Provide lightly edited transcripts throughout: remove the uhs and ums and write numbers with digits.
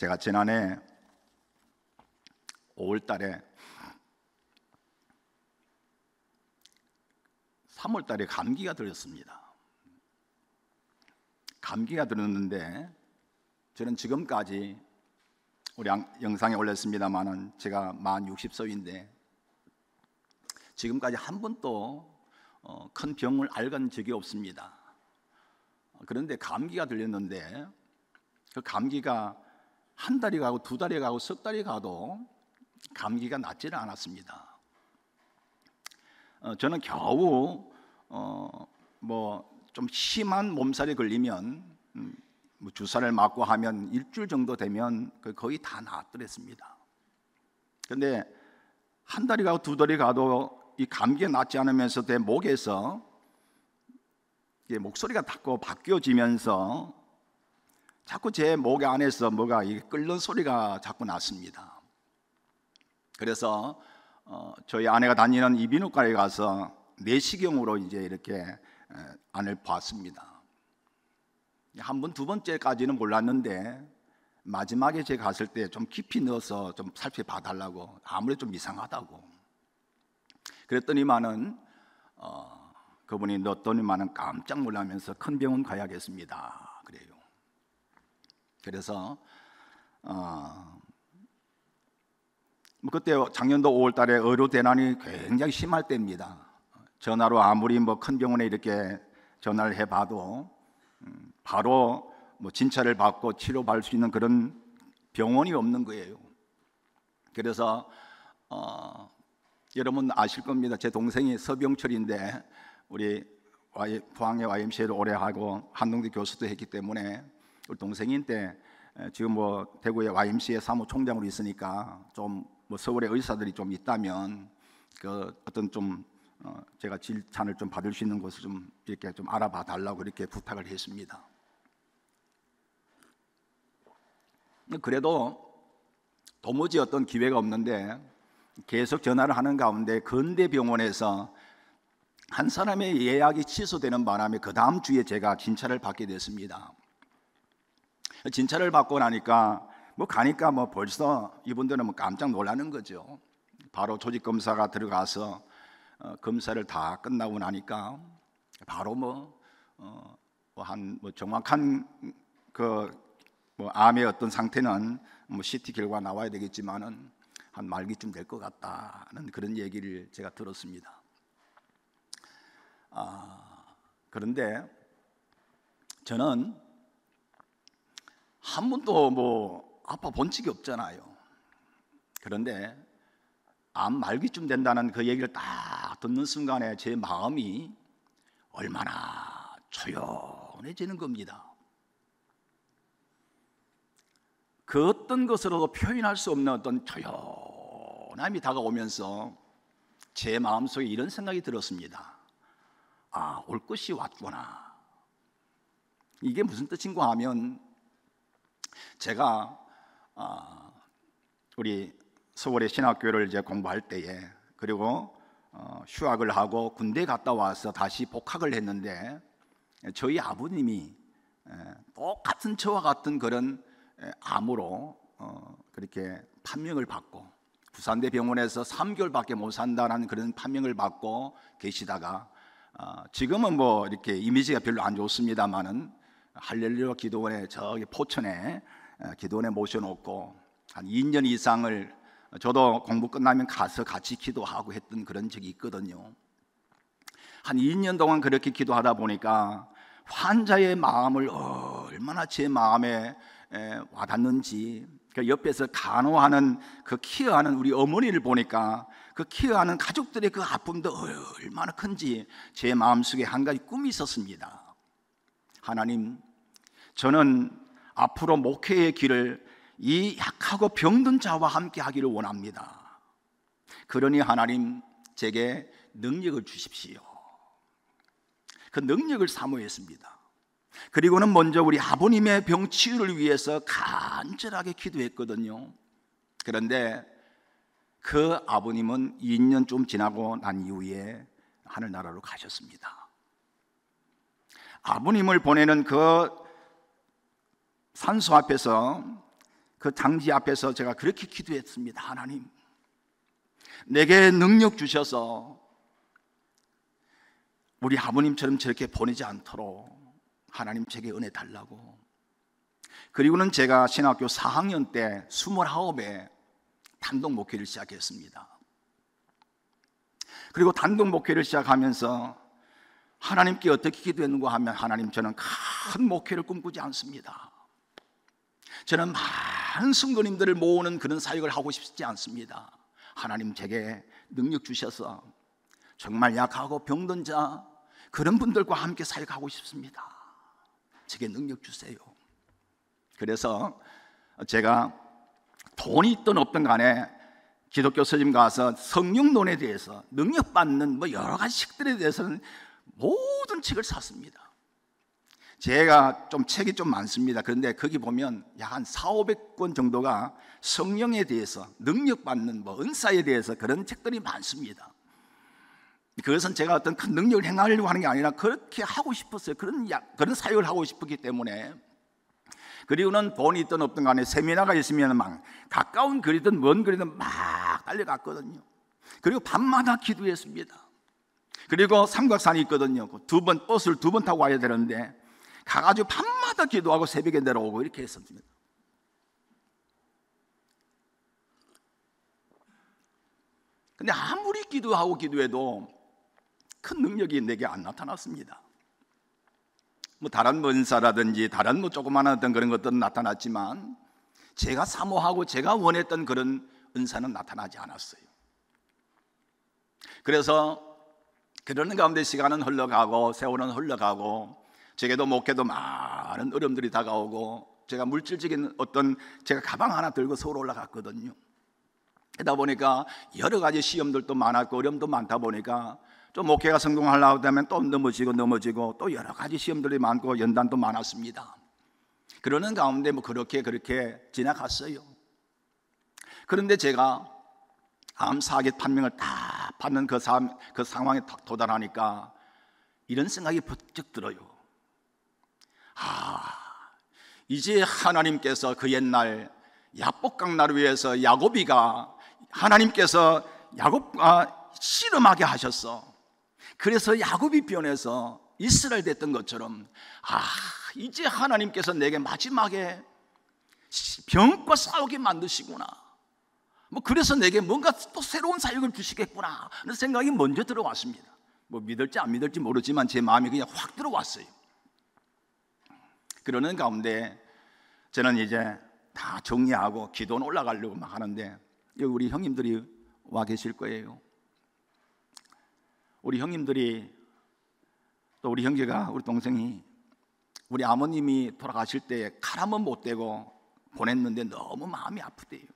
제가 지난해 5월 달에 3월 달에 감기가 들었습니다. 감기가 들었는데 저는 지금까지 우리 영상에 올렸습니다만은 제가 만 60세인데 지금까지 한 번도 큰 병을 앓은 적이 없습니다. 그런데 감기가 들렸는데 그 감기가 한 달이 가고 두 달이 가고 석 달이 가도 감기가 낫지를 않았습니다. 저는 겨우 뭐 좀 심한 몸살이 걸리면 뭐 주사를 맞고 하면 일주일 정도 되면 거의 다 낫더랬습니다. 그런데 한 달이 가고 두 달이 가도 이 감기가 낫지 않으면서 내 목에서 목소리가 자꾸 바뀌어지면서 자꾸 제 목 안에서 뭐가 끓는 소리가 자꾸 났습니다. 그래서 저희 아내가 다니는 이비인후과에 가서 내시경으로 이제 이렇게 안을 봤습니다. 한 번, 두 번째까지는 몰랐는데 마지막에 제가 갔을 때 좀 깊이 넣어서 좀 살펴봐 달라고, 아무래도 좀 이상하다고 그랬더니만은 그분이 넣었더니만은 깜짝 놀라면서 큰 병원 가야겠습니다 그래요. 그래서 그때 작년도 5월 달에 의료 대난이 굉장히 심할 때입니다. 전화로 아무리 뭐 큰 병원에 이렇게 전화를 해봐도 바로 뭐 진찰을 받고 치료받을 수 있는 그런 병원이 없는 거예요. 그래서 여러분 아실 겁니다. 제 동생이 서병철인데 우리 포항의 YMCA를 오래 하고 한동대 교수도 했기 때문에 우리 동생인데 지금 뭐 대구의 YMCA 사무총장으로 있으니까 좀 뭐 서울에 의사들이 좀 있다면 그 어떤 좀 제가 질찬을 좀 받을 수 있는 곳을 좀 이렇게 좀 알아봐 달라고 이렇게 부탁을 했습니다. 그래도 도무지 어떤 기회가 없는데 계속 전화를 하는 가운데 건대병원에서 한 사람의 예약이 취소되는 바람에 그 다음 주에 제가 진찰을 받게 됐습니다. 진찰을 받고 나니까 뭐 가니까 뭐 벌써 이분들은 뭐 깜짝 놀라는 거죠. 바로 조직 검사가 들어가서 검사를 다 끝나고 나니까 바로 정확한 뭐 암의 어떤 상태는 뭐 CT 결과 나와야 되겠지만은 한 말기쯤 될 것 같다는 그런 얘기를 제가 들었습니다. 그런데 저는 한 번도 뭐 아파 본 적이 없잖아요. 그런데 암 말기쯤 된다는 그 얘기를 딱 듣는 순간에 제 마음이 얼마나 조용해지는 겁니다. 그 어떤 것으로도 표현할 수 없는 어떤 조용함이 다가오면서 제 마음속에 이런 생각이 들었습니다. 올 것이 왔구나. 이게 무슨 뜻인가 하면 제가 우리 서울의 신학교를 이제 공부할 때에 그리고 휴학을 하고 군대 갔다 와서 다시 복학을 했는데 저희 아버님이 똑같은 저와 같은 그런 암으로 그렇게 판명을 받고 부산대 병원에서 3개월밖에 못 산다는 그런 판명을 받고 계시다가 지금은 뭐 이렇게 이미지가 별로 안 좋습니다만은 할렐루야 기도원에 저기 포천에 기도원에 모셔놓고 한 2년 이상을 저도 공부 끝나면 가서 같이 기도하고 했던 그런 적이 있거든요. 한 2년 동안 그렇게 기도하다 보니까 환자의 마음을 얼마나 제 마음에 와닿는지, 그 옆에서 간호하는 그 케어하는 우리 어머니를 보니까 그 케어하는 가족들의 그 아픔도 얼마나 큰지 제 마음속에 한 가지 꿈이 있었습니다. 하나님, 저는 앞으로 목회의 길을 이 약하고 병든 자와 함께 하기를 원합니다. 그러니 하나님, 제게 능력을 주십시오. 그 능력을 사모했습니다. 그리고는 먼저 우리 아버님의 병 치유를 위해서 간절하게 기도했거든요. 그런데 그 아버님은 2년 좀 지나고 난 이후에 하늘나라로 가셨습니다. 아버님을 보내는 그 산소 앞에서 그 장지 앞에서 제가 그렇게 기도했습니다. 하나님, 내게 능력 주셔서 우리 아버님처럼 저렇게 보내지 않도록 하나님 제게 은혜 달라고. 그리고는 제가 신학교 4학년 때 29에 단독 목회를 시작했습니다. 그리고 단독 목회를 시작하면서 하나님께 어떻게 기도했는가 하면, 하나님, 저는 큰 목회를 꿈꾸지 않습니다. 저는 많은 성도님들을 모으는 그런 사역을 하고 싶지 않습니다. 하나님, 제게 능력 주셔서 정말 약하고 병든 자, 그런 분들과 함께 사역하고 싶습니다. 제게 능력 주세요. 그래서 제가 돈이 있든 없든 간에 기독교 서점 가서 성령론에 대해서, 능력받는 여러 가지 책들에 대해서는 모든 책을 샀습니다. 제가 책이 좀 많습니다. 그런데 거기 보면 약 한 400~500권 정도가 성령에 대해서, 능력받는 은사에 대해서 그런 책들이 많습니다. 그것은 제가 어떤 큰 능력을 행하려고 하는 게 아니라 그렇게 하고 싶었어요. 그런 사역을 하고 싶었기 때문에. 그리고는 돈이 있든 없든 간에 세미나가 있으면 막 가까운 거리든 먼 거리든 막 달려갔거든요. 그리고 밤마다 기도했습니다. 그리고 삼각산이 있거든요. 버스를 2번 타고 와야 되는데 가가지고 밤마다 기도하고 새벽에 내려오고 이렇게 했습니다. 근데 아무리 기도하고 기도해도 큰 능력이 내게 안 나타났습니다. 다른 은사라든지 다른 조그마한 어떤 그런 것들은 나타났지만 제가 사모하고 제가 원했던 그런 은사는 나타나지 않았어요. 그래서 그러는 가운데 시간은 흘러가고 세월은 흘러가고, 제게도 목회도 많은 어려움들이 다가오고, 제가 물질적인 제가 가방 하나 들고 서울 올라갔거든요. 그러다 보니까 여러 가지 시험들도 많았고 어려움도 많다 보니까 좀 목회가 성공하려고 하면 또 넘어지고 또 여러 가지 시험들이 많고 연단도 많았습니다. 그러는 가운데 그렇게 지나갔어요. 그런데 제가 암 4개 판명을 다 받는 그 상황에 딱 도달하니까 이런 생각이 번쩍 들어요. 이제 하나님께서 그 옛날 야복강나루 위에서 야곱이가 하나님께서 야곱과 씨름하게 하셨어. 그래서 야곱이 변해서 이스라엘 됐던 것처럼, 이제 하나님께서 내게 마지막에 병과 싸우게 만드시구나. 그래서 내게 뭔가 또 새로운 사역을 주시겠구나 하는 생각이 먼저 들어왔습니다. 믿을지 안 믿을지 모르지만 제 마음이 그냥 확 들어왔어요. 그러는 가운데 저는 이제 다 정리하고 기도는 올라가려고 막 하는데, 여기 우리 형님들이 와 계실 거예요. 우리 형님들이, 또 우리 형제가, 우리 동생이 우리 아버님이 돌아가실 때 칼 한번 못 대고 보냈는데 너무 마음이 아프대요.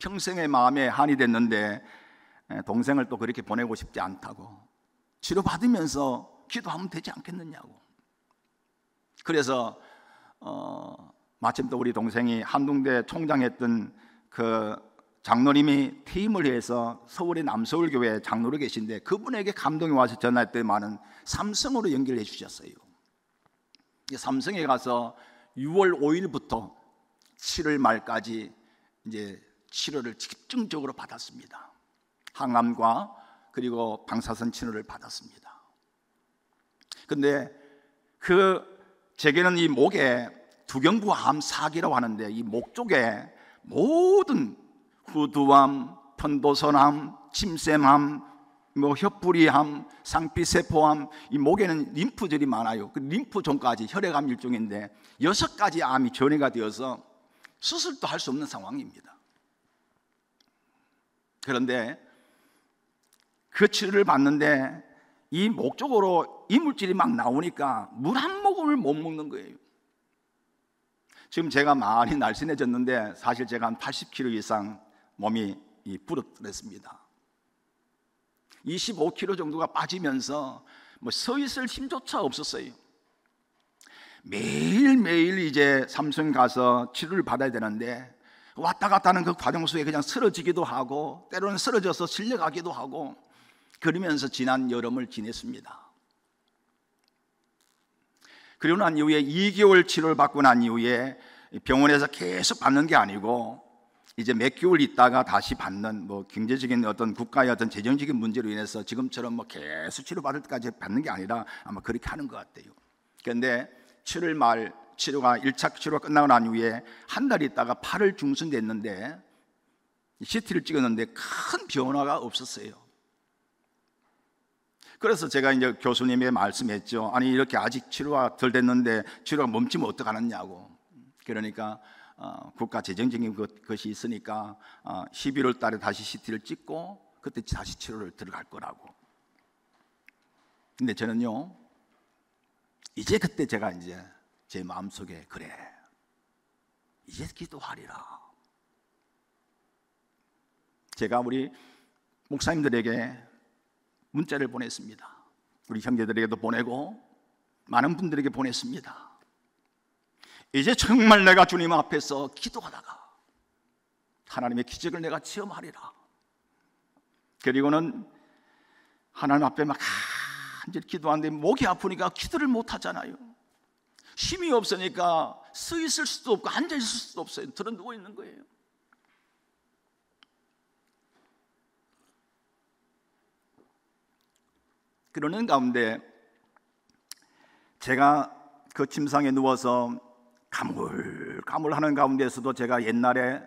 평생의 마음에 한이 됐는데 동생을 또 그렇게 보내고 싶지 않다고, 치료받으면서 기도하면 되지 않겠느냐고. 그래서 마침 또 우리 동생이 한동대 총장했던 그 장로님이 퇴임을 해서 서울의 남서울교회 장로로 계신데, 그분에게 감동이 와서 전화했더니만은 삼성으로 연결해 주셨어요. 삼성에 가서 6월 5일부터 7월 말까지 이제 치료를 집중적으로 받았습니다. 항암과 그리고 방사선 치료를 받았습니다. 근데 제게는 이 목에 두경부암 4기라고 하는데, 이 목 쪽에 모든 후두암, 편도선암, 침샘암, 혀뿌리암, 상피세포암, 이 목에는 림프절이 많아요. 그 림프종까지 혈액암 일종인데 6가지 암이 전이가 되어서 수술도 할 수 없는 상황입니다. 그런데 그 치료를 받는데 이 목 쪽으로 이물질이 막 나오니까 물 한 모금을 못 먹는 거예요. 지금 제가 많이 날씬해졌는데 사실 제가 한 80kg 이상 몸이 부르트했습니다. 25kg 정도가 빠지면서 서 있을 힘조차 없었어요. 매일매일 이제 삼성 가서 치료를 받아야 되는데 왔다 갔다 하는 그 과정 속에 그냥 쓰러지기도 하고 때로는 쓰러져서 실려가기도 하고 그러면서 지난 여름을 지냈습니다. 그리고 난 이후에 2개월 치료를 받고 난 이후에 병원에서 계속 받는 게 아니고 이제 몇 개월 있다가 다시 받는, 뭐 경제적인 어떤 국가의 어떤 재정적인 문제로 인해서 지금처럼 뭐 계속 치료받을 때까지 받는 게 아니라 아마 그렇게 하는 것 같아요. 그런데 7월 말 치료가 1차 치료가 끝나고 난 후에 한 달 있다가 8월 중순 됐는데 CT를 찍었는데 큰 변화가 없었어요. 그래서 제가 이제 교수님의 말씀했죠. 아니 이렇게 아직 치료가 덜 됐는데 치료가 멈추면 어떡하느냐고. 그러니까 국가 재정적인 것이 있으니까 11월 달에 다시 CT를 찍고 그때 다시 치료를 들어갈 거라고. 근데 저는요, 이제 그때 제가 이제 제 마음속에 그래, 이제 기도하리라. 제가 우리 목사님들에게 문자를 보냈습니다. 우리 형제들에게도 보내고 많은 분들에게 보냈습니다. 이제 정말 내가 주님 앞에서 기도하다가 하나님의 기적을 내가 체험하리라. 그리고는 하나님 앞에 막 간절히 기도하는데 목이 아프니까 기도를 못 하잖아요. 힘이 없으니까 서 있을 수도 없고 앉아 있을 수도 없어요. 들어 누워 있는 거예요. 그러는 가운데 제가 그 침상에 누워서 가물가물하는 가운데서도 제가 옛날에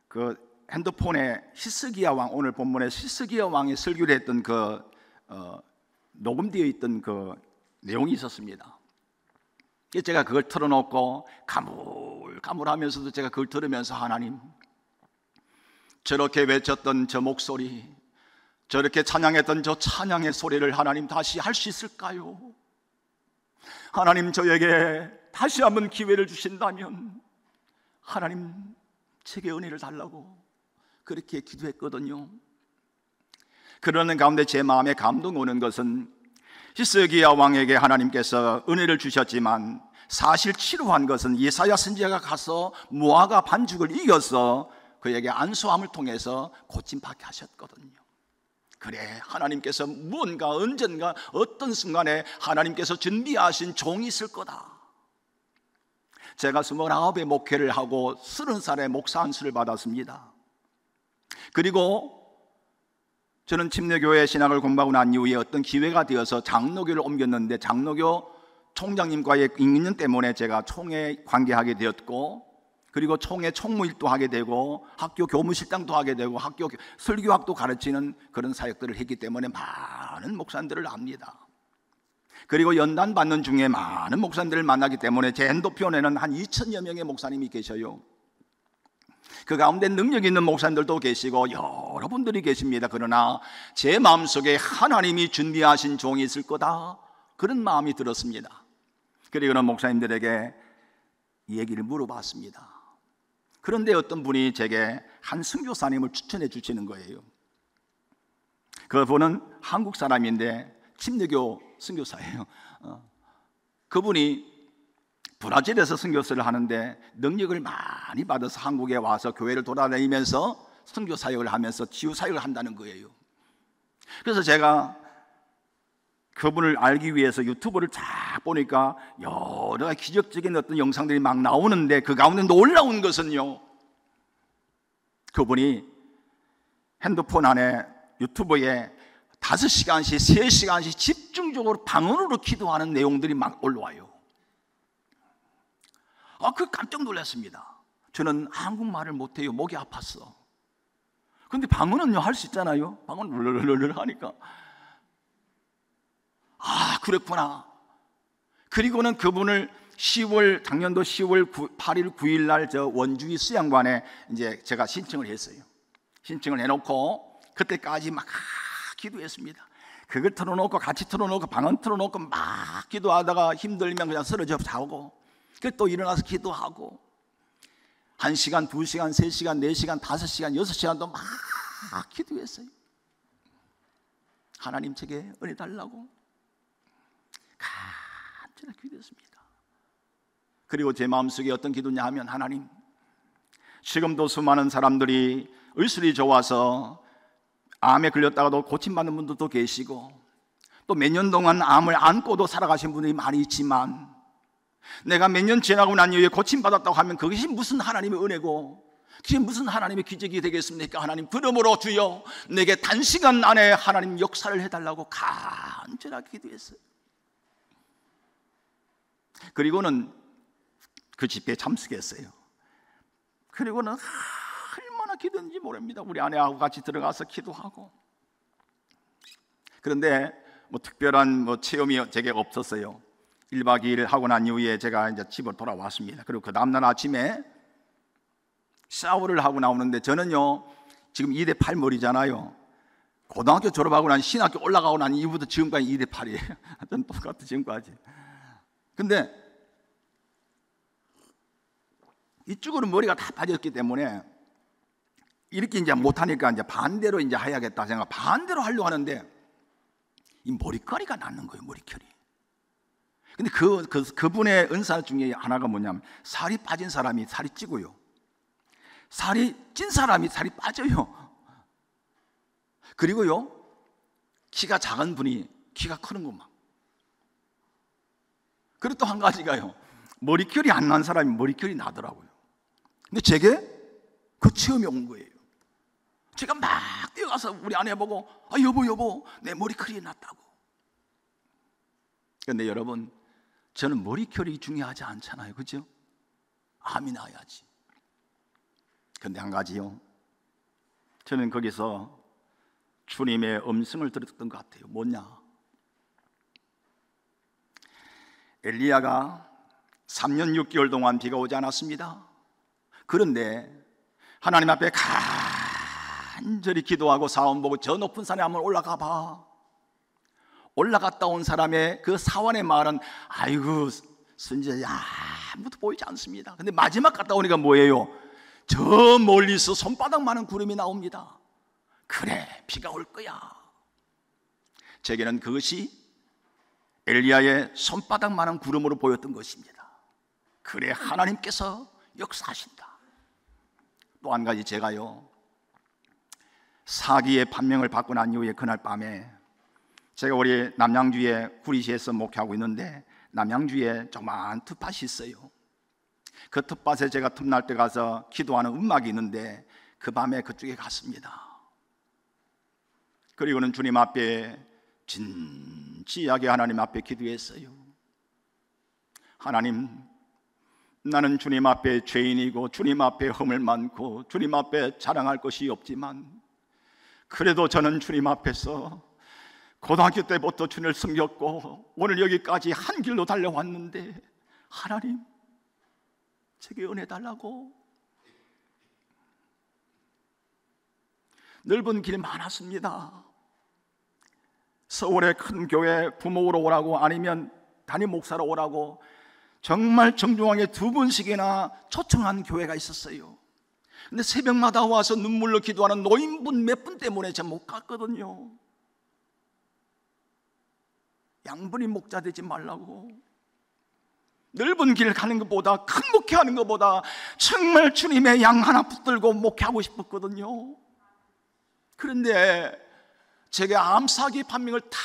그 핸드폰에 히스기야 왕, 오늘 본문에 히스기야 왕이 설교를 했던 그 녹음되어 있던 그 내용이 있었습니다. 제가 그걸 틀어놓고 가물가물하면서도 제가 그걸 들으면서 하나님, 저렇게 외쳤던 저 목소리, 저렇게 찬양했던 저 찬양의 소리를 하나님 다시 할 수 있을까요? 하나님 저에게 다시 한번 기회를 주신다면 하나님 제게 은혜를 달라고 그렇게 기도했거든요. 그러는 가운데 제 마음에 감동 오는 것은 히스기야 왕에게 하나님께서 은혜를 주셨지만 사실 치료한 것은 예사야 선지자가 가서 무화과 반죽을 이겨서 그에게 안수함을 통해서 고침받게 하셨거든요. 그래, 하나님께서 무언가 언젠가 어떤 순간에 하나님께서 준비하신 종이 있을 거다. 제가 29의 목회를 하고 30살에 목사 안수를 받았습니다. 그리고 저는 침례교회 신학을 공부하고 난 이후에 어떤 기회가 되어서 장로교를 옮겼는데 장로교 총장님과의 인연 때문에 제가 총회 관계하게 되었고, 그리고 총회 총무일도 하게 되고 학교 교무실장도 하게 되고 학교 설교학도 가르치는 그런 사역들을 했기 때문에 많은 목사님들을 압니다. 그리고 연단 받는 중에 많은 목사님들을 만나기 때문에 제 핸드폰에는 한 2,000여 명의 목사님이 계셔요. 그 가운데 능력 있는 목사님들도 계시고 여러분들이 계십니다. 그러나 제 마음속에 하나님이 준비하신 종이 있을 거다, 그런 마음이 들었습니다. 그리고는 목사님들에게 얘기를 물어봤습니다. 그런데 어떤 분이 제게 한 선교사님을 추천해 주시는 거예요. 그분은 한국 사람인데 침례교 선교사예요. 그분이 브라질에서 선교사를 하는데 능력을 많이 받아서 한국에 와서 교회를 돌아다니면서 선교 사역을 하면서 치유 사역을 한다는 거예요. 그래서 제가 그분을 알기 위해서 유튜브를 쫙 보니까 여러 기적적인 어떤 영상들이 막 나오는데 그 가운데 놀라운 것은요, 그분이 핸드폰 안에 유튜브에 5시간씩 3시간씩 집중적으로 방언으로 기도하는 내용들이 막 올라와요. 그 깜짝 놀랐습니다. 저는 한국말을 못해요. 목이 아팠어. 근데 방언은요 할 수 있잖아요. 방언 르르르르 하니까 그랬구나. 그리고는 그분을 작년도 10월 8일 9일 날 저 원주의 수양관에 이제 제가 신청을 했어요. 신청을 해놓고 그때까지 막 기도했습니다. 그걸 틀어놓고 같이 틀어놓고 방언 틀어놓고 막 기도하다가 힘들면 그냥 쓰러져 자고, 또 일어나서 기도하고 1시간, 2시간, 3시간, 4시간, 5시간, 6시간도 막 기도했어요. 하나님 제게 은혜 달라고 간절히 기도했습니다. 그리고 제 마음속에 어떤 기도냐 하면, 하나님 지금도 수많은 사람들이 의술이 좋아서 암에 걸렸다가도 고침받는 분들도 계시고 또 몇 년 동안 암을 안고도 살아가신 분들이 많이 있지만 내가 몇 년 지나고 난 이후에 고침받았다고 하면 그것이 무슨 하나님의 은혜고 그게 무슨 하나님의 기적이 되겠습니까? 하나님, 그러므로 주여 내게 단시간 안에 하나님 역사를 해달라고 간절하게 기도했어요. 그리고는 그 집회에 참석했어요. 그리고는 얼마나 기도했는지 모릅니다. 우리 아내하고 같이 들어가서 기도하고. 그런데 특별한 체험이 제게 없었어요. 1박 2일 하고 난 이후에 제가 이제 집으로 돌아왔습니다. 그리고 그 다음날 아침에 샤워를 하고 나오는데, 저는요 지금 2대 8 머리잖아요. 고등학교 졸업하고 난 신학교 올라가고 난 이후부터 지금까지 2대 8이에요. 저는 똑같아 지금까지. 근데 이쪽으로 머리가 다 빠졌기 때문에 이렇게 이제 못하니까 이제 반대로 이제 해야겠다 생각, 반대로 하려고 하는데 이 머리카락이 났는 거예요, 머리결이. 근데 그분의 은사 중에 하나가 뭐냐면, 살이 빠진 사람이 살이 찌고요, 살이 찐 사람이 살이 빠져요. 그리고요, 키가 작은 분이 키가 크는 것만. 그리고 또 한 가지가요, 머리결이 안 난 사람이 머리결이 나더라고요. 근데 제게 그 체험이 온 거예요. 제가 막 뛰어가서 우리 아내 보고, 여보 내 머리결이 났다고. 그런데 여러분, 저는 머리결이 중요하지 않잖아요, 그죠? 암이 나야지. 그런데 한 가지요, 저는 거기서 주님의 음성을 들었던 것 같아요. 뭐냐? 엘리야가 3년 6개월 동안 비가 오지 않았습니다. 그런데 하나님 앞에 간절히 기도하고 사원 보고, 저 높은 산에 한번 올라가 봐. 올라갔다 온 사람의 그 사원의 말은, 아이고 선지자 아무도 보이지 않습니다. 근데 마지막 갔다 오니까 뭐예요? 저 멀리서 손바닥만한 구름이 나옵니다. 그래, 비가 올 거야. 제게는 그것이 엘리야의 손바닥만한 구름으로 보였던 것입니다. 그래, 하나님께서 역사하신다. 또 한 가지, 제가요 사기의 판명을 받고 난 이후에 그날 밤에 제가 우리 남양주에 구리시에서 목회하고 있는데, 남양주에 조그마한 텃밭이 있어요. 그 텃밭에 제가 틈날 때 가서 기도하는 음악이 있는데, 그 밤에 그쪽에 갔습니다. 그리고는 주님 앞에 진지하게 하나님 앞에 기도했어요. 하나님, 나는 주님 앞에 죄인이고 주님 앞에 허물 많고 주님 앞에 자랑할 것이 없지만, 그래도 저는 주님 앞에서 고등학교 때부터 주님을 섬겼고 오늘 여기까지 한 길로 달려왔는데, 하나님 제게 은혜 달라고. 넓은 길이 많았습니다. 서울의 큰 교회 부목으로 오라고, 아니면 담임 목사로 오라고 정말 정중하게 2번씩이나 초청한 교회가 있었어요. 근데 새벽마다 와서 눈물로 기도하는 노인분 몇 분 때문에 제가 못 갔거든요. 양분이 목자 되지 말라고. 넓은 길을 가는 것보다, 큰 목회하는 것보다 정말 주님의 양 하나 붙들고 목회하고 싶었거든요. 그런데 제게 암사기 판명을 다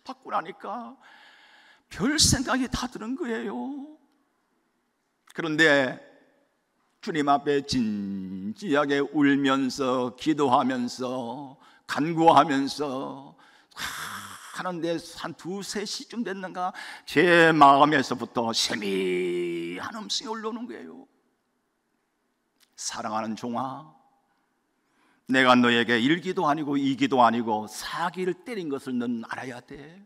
받고 나니까 별 생각이 다 드는 거예요. 그런데 주님 앞에 진지하게 울면서 기도하면서 간구하면서 하는데 한 2, 3시쯤 됐는가, 제 마음에서부터 세미한 음성이 올라오는 거예요. 사랑하는 종아, 내가 너에게 1기도 아니고 2기도 아니고 4기를 때린 것을 넌 알아야 돼.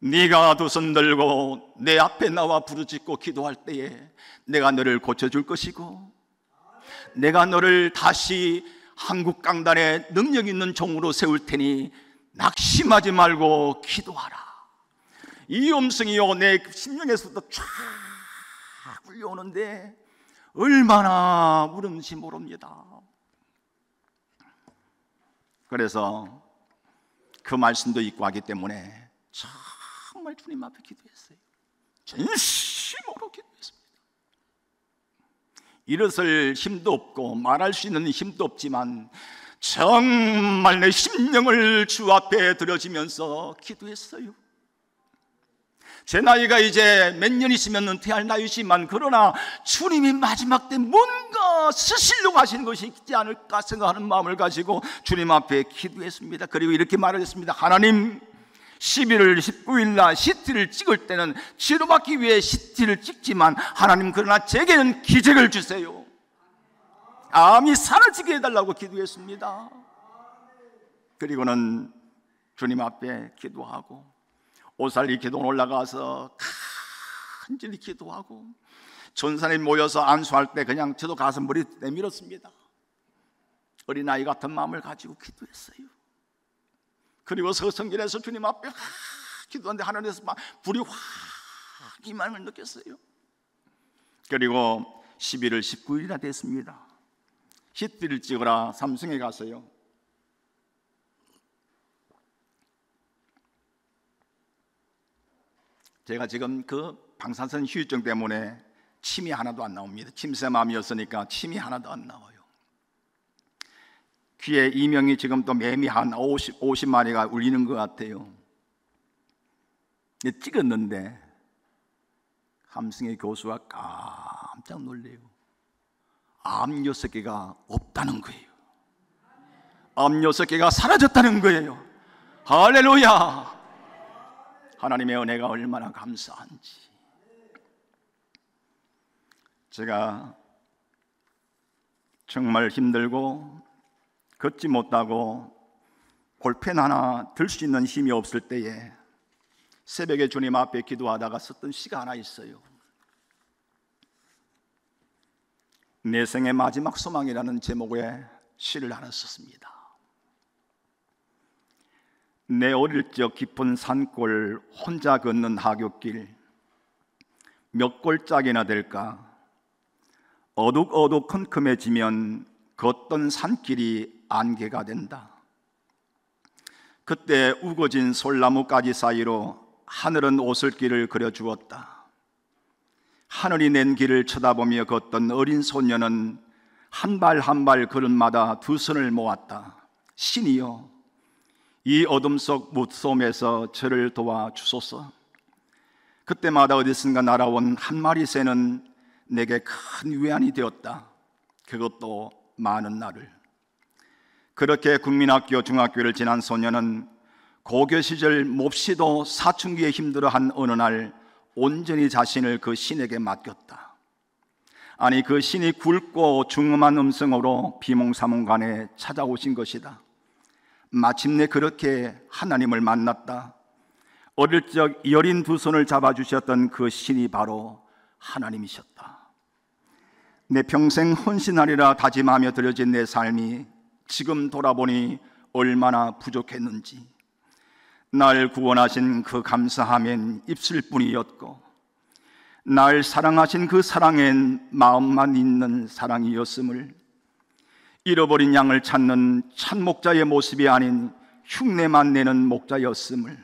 네가 2손 들고 내 앞에 나와 부르짖고 기도할 때에 내가 너를 고쳐줄 것이고, 내가 너를 다시 한국 강단에 능력 있는 종으로 세울 테니 낙심하지 말고 기도하라. 이 음성이요, 내 심령에서부터 쫙 울려오는데 얼마나 울은지 모릅니다. 그래서 그 말씀도 있고 하기 때문에 정말 주님 앞에 기도했어요. 전심으로 기도했습니다. 일어설 힘도 없고 말할 수 있는 힘도 없지만 정말 내 심령을 주 앞에 드려지면서 기도했어요. 제 나이가 이제 몇 년 있으면 은퇴할 나이지만, 그러나 주님이 마지막 때 뭔가 쓰시려고 하시는 것이 있지 않을까 생각하는 마음을 가지고 주님 앞에 기도했습니다. 그리고 이렇게 말했습니다. 하나님, 11월 19일 날 CT를 찍을 때는 치료받기 위해 CT를 찍지만, 하나님 그러나 제게는 기적을 주세요. 암이 사라지게 해달라고 기도했습니다. 그리고는 주님 앞에 기도하고 오살리 기도원 올라가서 간절히 기도하고, 전사님이 모여서 안수할 때 그냥 저도 가서 머리 내밀었습니다. 어린아이 같은 마음을 가지고 기도했어요. 그리고 서성길에서 주님 앞에 기도하는데 하늘에서 막 불이 확 임하는 걸 느꼈어요. 그리고 11월 19일이나 됐습니다. CT를 찍으러 삼성에 가서요, 제가 지금 그 방사선 후유증 때문에 침이 하나도 안 나옵니다. 침샘암이었으니까 침이 하나도 안 나와요. 귀에 이명이 지금 또 매미 한 50마리가 울리는 것 같아요. 찍었는데 함승의 교수가 깜짝 놀래요. 암 6개가 없다는 거예요. 암 6개가 사라졌다는 거예요. 할렐루야! 하나님의 은혜가 얼마나 감사한지. 제가 정말 힘들고 걷지 못하고 볼펜 하나 들 수 있는 힘이 없을 때에 새벽에 주님 앞에 기도하다가 썼던 시가 하나 있어요. 내 생의 마지막 소망이라는 제목의 시를 하나 썼습니다. 내 어릴 적 깊은 산골 혼자 걷는 하굣길, 몇 골짜기나 될까? 어둑어둑 컴컴해지면 걷던 산길이 안개가 된다. 그때 우거진 솔나무 가지 사이로 하늘은 오솔길을 그려주었다. 하늘이 낸 길을 쳐다보며 걷던 어린 소녀는 한 발 한 발 걸음마다 두 손을 모았다. 신이여, 이 어둠 속 무서움에서 저를 도와주소서. 그때마다 어디선가 날아온 한 마리 새는 내게 큰 위안이 되었다. 그것도 많은 날을. 그렇게 국민학교 중학교를 지난 소녀는 고교 시절 몹시도 사춘기에 힘들어한 어느 날 온전히 자신을 그 신에게 맡겼다. 아니, 그 신이 굵고 중음한 음성으로 비몽사몽간에 찾아오신 것이다. 마침내 그렇게 하나님을 만났다. 어릴 적 여린 두 손을 잡아주셨던 그 신이 바로 하나님이셨다. 내 평생 헌신하리라 다짐하며 드려진 내 삶이 지금 돌아보니 얼마나 부족했는지. 날 구원하신 그 감사함엔 입술뿐이었고, 날 사랑하신 그 사랑엔 마음만 있는 사랑이었음을, 잃어버린 양을 찾는 참목자의 모습이 아닌 흉내만 내는 목자였음을,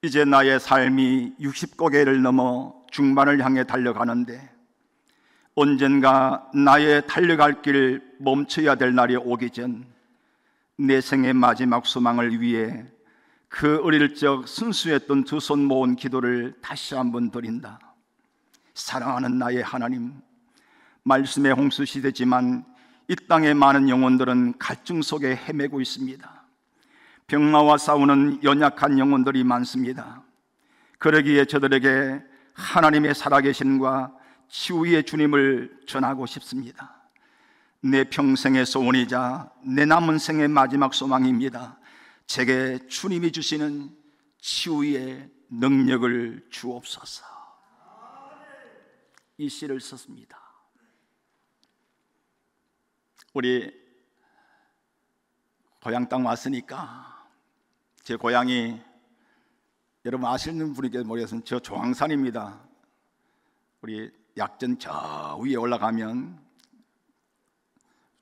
이제 나의 삶이 60고개를 넘어 중반을 향해 달려가는데 언젠가 나의 달려갈 길 멈춰야 될 날이 오기 전 내 생의 마지막 소망을 위해 그 어릴 적 순수했던 두 손 모은 기도를 다시 한번 드린다. 사랑하는 나의 하나님, 말씀의 홍수시대지만 이 땅의 많은 영혼들은 갈증 속에 헤매고 있습니다. 병마와 싸우는 연약한 영혼들이 많습니다. 그러기에 저들에게 하나님의 살아계심과 치유의 주님을 전하고 싶습니다. 내 평생의 소원이자 내 남은 생의 마지막 소망입니다. 제게 주님이 주시는 치유의 능력을 주옵소서. 이 시를 썼습니다. 우리 고향 땅 왔으니까, 제 고향이 여러분 아시는 분에게 모르겠으면 저 조항산입니다. 우리 약전 저 위에 올라가면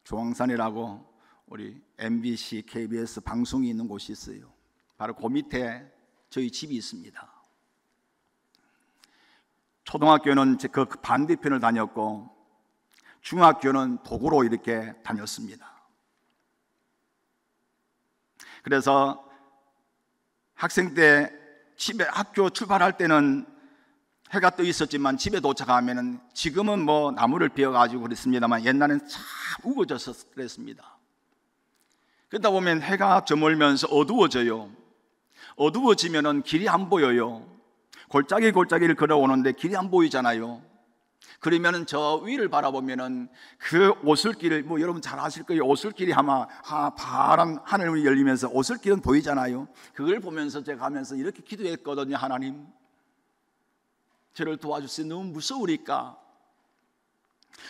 조항산이라고 우리 MBC, KBS 방송이 있는 곳이 있어요. 바로 그 밑에 저희 집이 있습니다. 초등학교는 그 반대편을 다녔고 중학교는 도구로 이렇게 다녔습니다. 그래서 학생 때 집에 학교 출발할 때는 해가 떠 있었지만 집에 도착하면은, 지금은 뭐 나무를 베어가지고 그랬습니다만 옛날에는 참 우거져서 그랬습니다. 그러다 보면 해가 저물면서 어두워져요. 어두워지면은 길이 안 보여요. 골짜기를 걸어오는데 길이 안 보이잖아요. 그러면은 저 위를 바라보면은 그 오솔길을, 뭐 여러분 잘 아실 거예요. 오솔길이 아마 파란 하늘이 열리면서 오솔길은 보이잖아요. 그걸 보면서 제가 가면서 이렇게 기도했거든요. 하나님, 저를 도와주세요. 너무 무서우니까.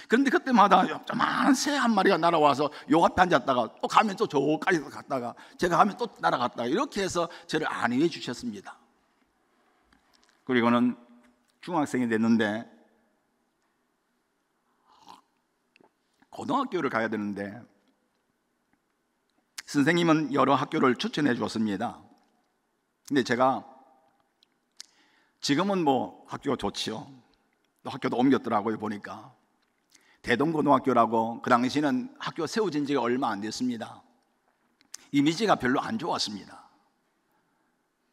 그런데 그때마다 조그마한 새 한 마리가 날아와서 요 앞에 앉았다가 또 가면 또 저까지 갔다가 제가 가면 또 날아갔다가 이렇게 해서 저를 안위해 주셨습니다. 그리고는 중학생이 됐는데 고등학교를 가야 되는데 선생님은 여러 학교를 추천해 주었습니다. 근데 제가 지금은 뭐 학교가 좋지요. 또 학교도 옮겼더라고요. 보니까 대동고등학교라고, 그 당시는 학교 세워진 지가 얼마 안 됐습니다. 이미지가 별로 안 좋았습니다.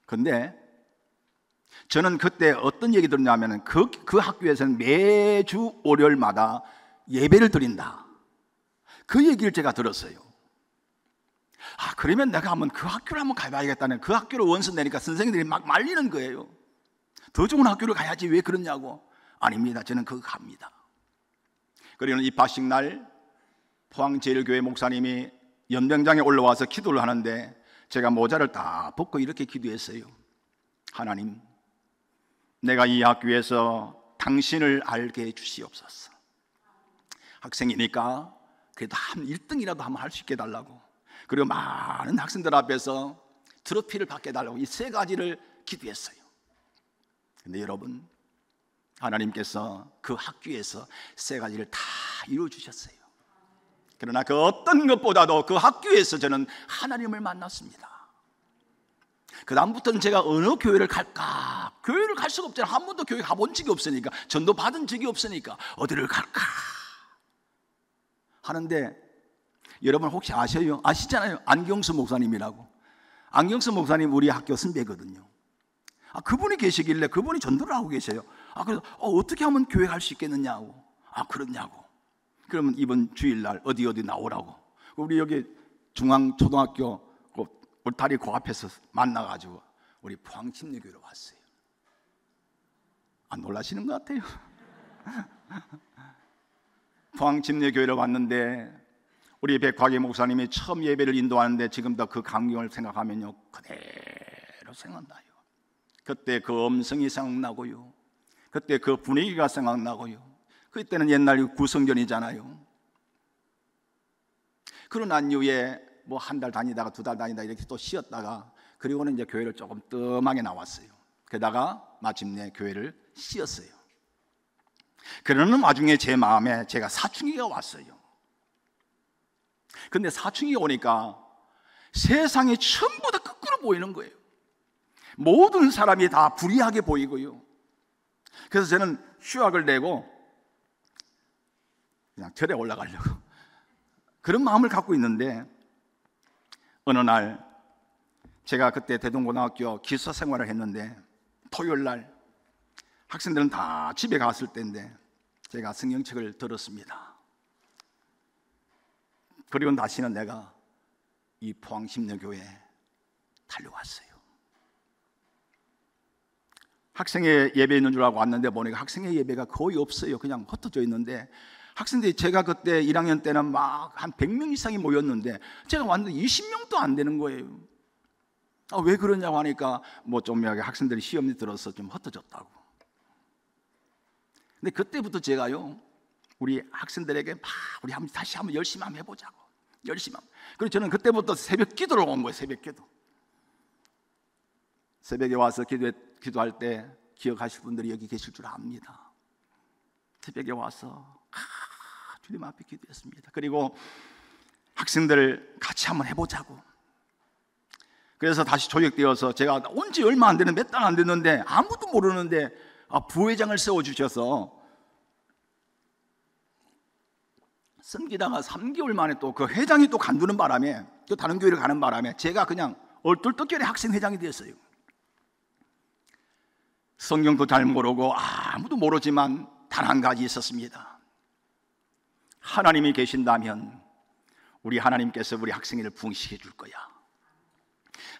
근데 저는 그때 어떤 얘기 들었냐면 그 학교에서는 매주 월요일마다 예배를 드린다, 그 얘기를 제가 들었어요. 그러면 내가 한번 그 학교를 한번 가봐야겠다는, 그 학교를 원서 내니까 선생님들이 막 말리는 거예요. 더 좋은 학교를 가야지 왜 그러냐고. 아닙니다, 저는 그거 갑니다. 그리고 입학식 날 포항제일교회 목사님이 연병장에 올라와서 기도를 하는데 제가 모자를 다 벗고 이렇게 기도했어요. 하나님, 내가 이 학교에서 당신을 알게 해 주시옵소서. 학생이니까 그래도 한 1등이라도 한번 할 수 있게 해달라고, 그리고 많은 학생들 앞에서 트로피를 받게 해달라고, 이 세 가지를 기도했어요. 근데 여러분, 하나님께서 그 학교에서 세 가지를 다 이루어 주셨어요. 그러나 그 어떤 것보다도 그 학교에서 저는 하나님을 만났습니다. 그 다음부터는 제가 어느 교회를 갈까, 교회를 갈 수가 없잖아요. 한 번도 교회 가본 적이 없으니까, 전도 받은 적이 없으니까 어디를 갈까 하는데, 여러분 혹시 아시잖아요. 안경수 목사님이라고. 안경수 목사님 우리 학교 선배거든요. 그분이 계시길래 그분이 전도를 하고 계세요. 그래서 어떻게 하면 교회 갈 수 있겠느냐고. 그러냐고. 그러면 이번 주일날 어디 나오라고. 우리 여기 중앙초등학교 그 울타리 그 앞에서 만나가지고 우리 포항침례교회로 왔어요. 놀라시는 것 같아요. 포항침례교회로 왔는데 우리 백화기 목사님이 처음 예배를 인도하는데 지금도 그 광경을 생각하면요, 그대로 생각나요. 그때 그 음성이 생각나고요, 그때 그 분위기가 생각나고요. 그때는 옛날 구성전이잖아요. 그러고 난 이후에 뭐 한 달 다니다가 두 달 다니다가 이렇게 또 쉬었다가, 그리고는 이제 교회를 조금 뜸하게 나왔어요. 게다가 마침내 교회를 쉬었어요. 그러는 와중에 제 마음에 제가 사춘기가 왔어요. 근데 사춘기가 오니까 세상이 전부 다 거꾸로 보이는 거예요. 모든 사람이 다 불이하게 보이고요. 그래서 저는 휴학을 내고 그냥 절에 올라가려고 그런 마음을 갖고 있는데, 어느 날 제가 그때 대동고등학교 기숙사 생활을 했는데 토요일 날 학생들은 다 집에 갔을 때인데 제가 성경책을 들었습니다. 그리고 다시는 내가 이 포항심려교회에 달려왔어요. 학생회 예배 있는 줄 알고 왔는데 보니까 학생회 예배가 거의 없어요. 그냥 흩어져 있는데, 학생들이, 제가 그때 1학년 때는 막 한 100명 이상이 모였는데 제가 왔는데 20명도 안 되는 거예요. 왜 그러냐고 하니까 뭐 좀 학생들이 시험이 들어서 좀 흩어졌다고. 근데 그때부터 제가요, 우리 학생들에게 우리 다시 한번 열심히 한번 해보자고, 열심히 한번. 그래서 저는 그때부터 새벽 기도를 온 거예요. 새벽 기도. 새벽에 와서 기도할 때 기억하실 분들이 여기 계실 줄 압니다. 새벽에 와서 주님 앞에 기도했습니다. 그리고 학생들 같이 한번 해보자고. 그래서 다시 조직되어서 제가 온 지 얼마 안 되는, 몇 달 안 됐는데 아무도 모르는데 부회장을 세워주셔서 섬기다가 3개월 만에 또 그 회장이 또 간두는 바람에, 또 다른 교회를 가는 바람에 제가 그냥 얼떨떨결에 학생회장이 됐어요. 성경도 잘 모르고 아무도 모르지만 단 한 가지 있었습니다. 하나님이 계신다면 우리 하나님께서 우리 학생회를 부흥시켜 줄 거야.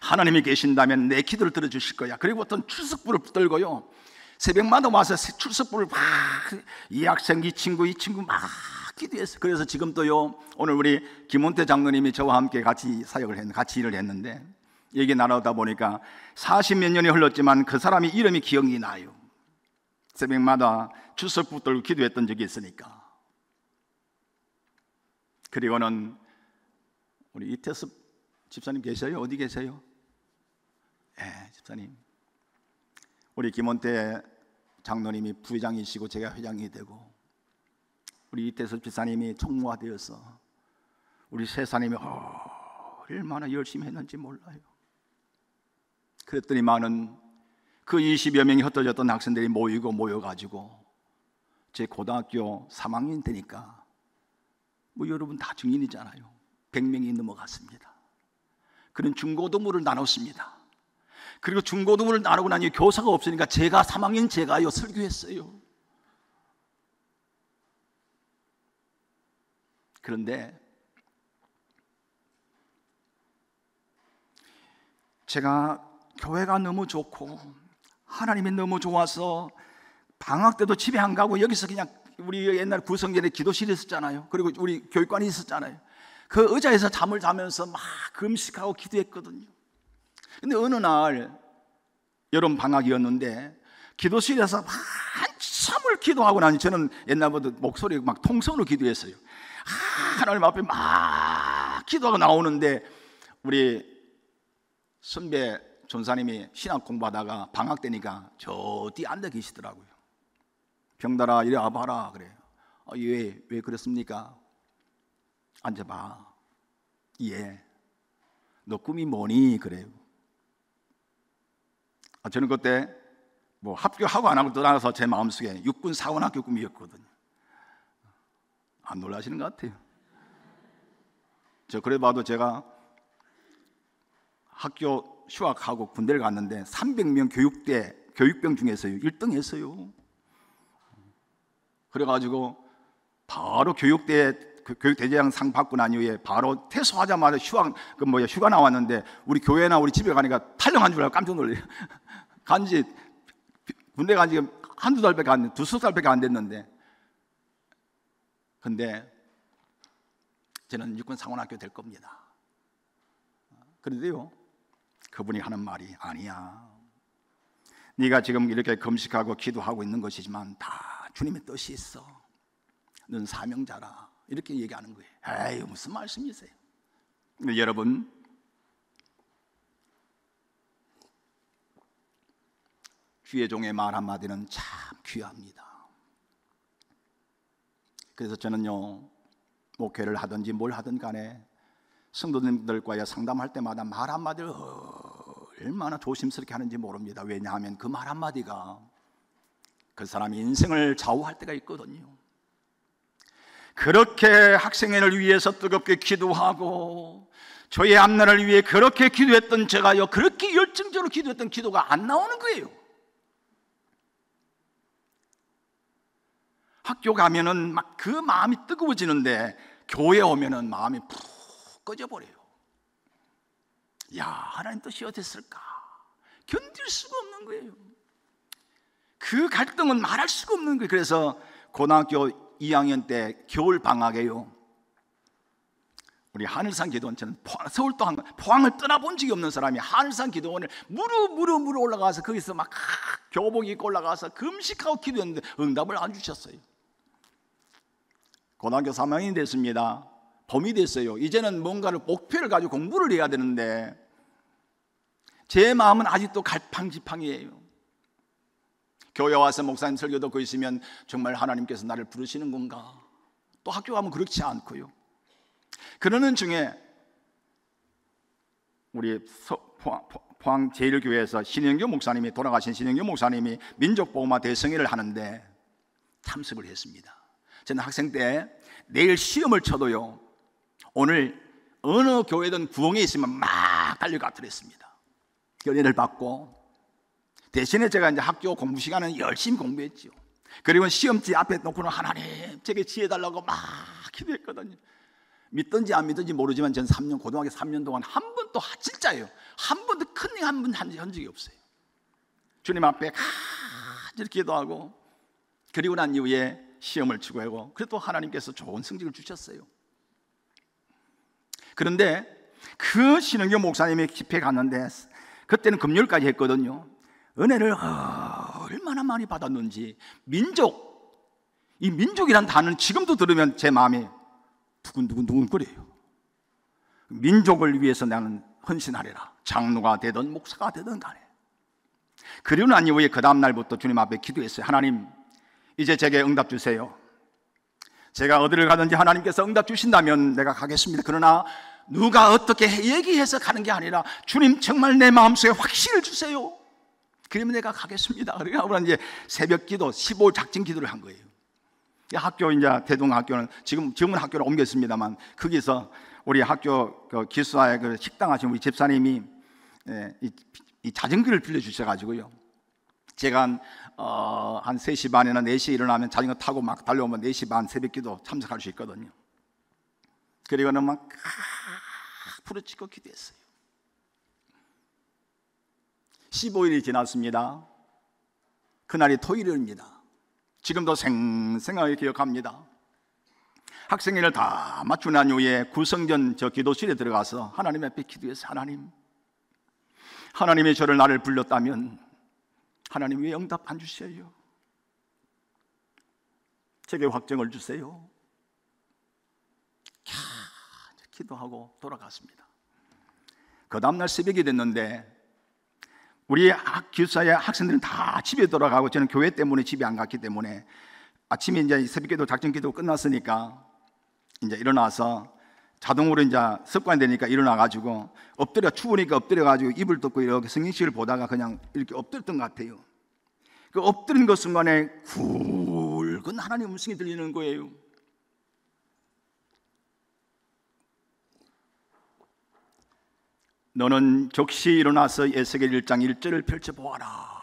하나님이 계신다면 내 기도를 들어주실 거야. 그리고 어떤 출석부를 붙들고요, 새벽마다 와서 출석부를 막 이 학생, 이 친구 막 기도했어요. 그래서 지금도요, 오늘 우리 김원태 장로님이 저와 함께 같이 같이 일을 했는데, 얘기 나누다 보니까 40몇 년이 흘렀지만 그 사람이 이름이 기억이 나요. 새벽마다 출석부 붙들고 기도했던 적이 있으니까. 그리고는 우리 이태섭 집사님 계세요? 어디 계세요? 집사님. 우리 김원태 장로님이 부회장이시고 제가 회장이 되고, 우리 이태섭 집사님이 총무가 되어서 우리 세사님이 얼마나 열심히 했는지 몰라요. 그랬더니 많은 그 20여 명이 흩어졌던 학생들이 모여가지고 제 고등학교 3학년 되니까 뭐 여러분 다 증인이잖아요. 100명이 넘어갔습니다. 그런 중고등부를 나눴습니다. 그리고 중고등부를 나누고 나니 교사가 없으니까 제가 3학년 제가요 설교했어요. 그런데 제가 교회가 너무 좋고 하나님이 너무 좋아서 방학 때도 집에 안 가고 여기서 그냥 우리 옛날 구성전에 기도실이 있었잖아요. 그리고 우리 교육관이 있었잖아요. 그 의자에서 잠을 자면서 막 금식하고 기도했거든요. 근데 어느 날 여름 방학이었는데 기도실에서 막 한참을 기도하고 나니 저는 옛날부터 목소리 막 통성으로 기도했어요. 하나님 앞에 막 기도하고 나오는데 우리 선배 전사님이 신학 공부하다가 방학 때니까 저 뒤에 앉아 계시더라고요. 병달아 이리 와봐라 그래요. 왜 그랬습니까? 앉아봐. 너 꿈이 뭐니? 그래요. 저는 그때 뭐 합격하고 안 하고 떠나서 제 마음속에 육군 사관학교 꿈이었거든요. 안 놀라시는 것 같아요. 그래 봐도 제가 학교 휴학하고 군대를 갔는데 300명 교육병 중에서요 1등 했어요. 그래가지고 바로 교육대장 상 받고 난 이후에 바로 퇴소하자마자 휴가 나왔는데 우리 교회나 우리 집에 가니까 탈영한 줄 알고 깜짝 놀래요. 군대 간 지 한두 달밖에 안 됐는데, 두세 달밖에 안 됐는데, 근데 저는 육군 상원학교 될 겁니다. 그런데요, 그분이 하는 말이 아니야. 네가 지금 이렇게 금식하고 기도하고 있는 것이지만 다 주님의 뜻이 있어. 넌 사명자라. 이렇게 얘기하는 거예요. 에이, 무슨 말씀이세요? 근데 여러분, 주의 종의 말 한마디는 참 귀합니다. 그래서 저는요, 목회를 하든지 뭘 하든 간에 성도님들과의 상담할 때마다 말 한마디를 얼마나 조심스럽게 하는지 모릅니다. 왜냐하면 그 말 한마디가 그 사람의 인생을 좌우할 때가 있거든요. 그렇게 학생회를 위해서 뜨겁게 기도하고 저의 앞날을 위해 그렇게 기도했던 제가요, 그렇게 열정적으로 기도했던 기도가 안 나오는 거예요. 학교 가면은 막 그 마음이 뜨거워지는데 교회 오면은 마음이 푹 꺼져버려요. 야, 하나님 뜻이 어땠을까? 견딜 수가 없는 거예요. 그 갈등은 말할 수가 없는 거예요. 그래서 고등학교 2학년 때 겨울 방학에요, 우리 하늘산 기도원, 저는 서울도 포항을 떠나본 적이 없는 사람이 하늘산 기도원을 무릎 올라가서 거기서 막 교복 입고 올라가서 금식하고 기도했는데 응답을 안 주셨어요. 고등학교 3학년이 됐습니다. 봄이 됐어요. 이제는 뭔가를 목표를 가지고 공부를 해야 되는데 제 마음은 아직도 갈팡지팡이에요. 교회 와서 목사님 설교 듣고 있으면 정말 하나님께서 나를 부르시는 건가? 또 학교 가면 그렇지 않고요. 그러는 중에 우리 포항 제1교회에서 돌아가신 신영교 목사님이 민족복음화 대성회를 하는데 참석을 했습니다. 저는 학생 때 내일 시험을 쳐도요, 오늘 어느 교회든 부흥에 있으면 막 달려가더랬습니다. 연애를 받고 대신에 제가 이제 학교 공부 시간은 열심히 공부했죠. 그리고 시험지 앞에 놓고는 하나님 제게 지혜 달라고 막 기도했거든요. 믿든지 안 믿든지 모르지만 전 3년, 고등학교 3년 동안 한 번도, 진짜예요, 한 번도 큰일 한 번 한 적이 없어요. 주님 앞에 간절히 기도하고, 그리고 난 이후에 시험을 치고 하고, 그래도 하나님께서 좋은 성적을 주셨어요. 그런데 그 신흥교 목사님의 집회 갔는데, 그때는 금요일까지 했거든요. 은혜를 얼마나 많이 받았는지. 이 민족이란 단어는 지금도 들으면 제 마음이 두근두근 거려요. 민족을 위해서 나는 헌신하리라. 장로가 되든 목사가 되든 간에. 그리고 난 이후에 그 다음 날부터 주님 앞에 기도했어요. 하나님, 이제 제게 응답 주세요. 제가 어디를 가든지 하나님께서 응답 주신다면 내가 가겠습니다. 그러나 누가 어떻게 얘기해서 가는 게 아니라 주님 정말 내 마음속에 확신을 주세요. 그러면 내가 가겠습니다. 그러니까 이제 새벽 기도, 15일 작정 기도를 한 거예요. 학교, 이제 대동학교는 지금은 학교를 옮겼습니다만, 거기서 우리 학교 그 기숙사에 그 식당 하신 우리 집사님이 이 자전거를 빌려주셔가지고요. 제가 한 3시 반이나 4시에 일어나면 자전거 타고 막 달려오면 4시 반 새벽 기도 참석할 수 있거든요. 그리고는 막 부르짖고 기도했어요. 15일이 지났습니다. 그날이 토요일입니다. 지금도 생생하게 기억합니다. 학생회를 다 마치고 난 이후에 구성전 저 기도실에 들어가서 하나님 앞에 기도해서, 하나님이 나를 불렀다면 하나님 왜 응답 안 주셔요? 제게 확정을 주세요. 기도하고 돌아갔습니다. 그 다음날 새벽이 됐는데 우리 기숙사의 학생들은 다 집에 돌아가고, 저는 교회 때문에 집에 안 갔기 때문에 아침에 이제 새벽기도 작정기도 끝났으니까 이제 일어나서 자동으로 이제 습관이 되니까 일어나가지고 추우니까 엎드려가지고 이불 덮고 이렇게 성경책을 보다가 그냥 이렇게 엎드렸던 것 같아요. 그 엎드린 그 순간에 굵은 하나님의 음성이 들리는 거예요. 너는 즉시 일어나서 에스겔 1장 1절을 펼쳐보아라.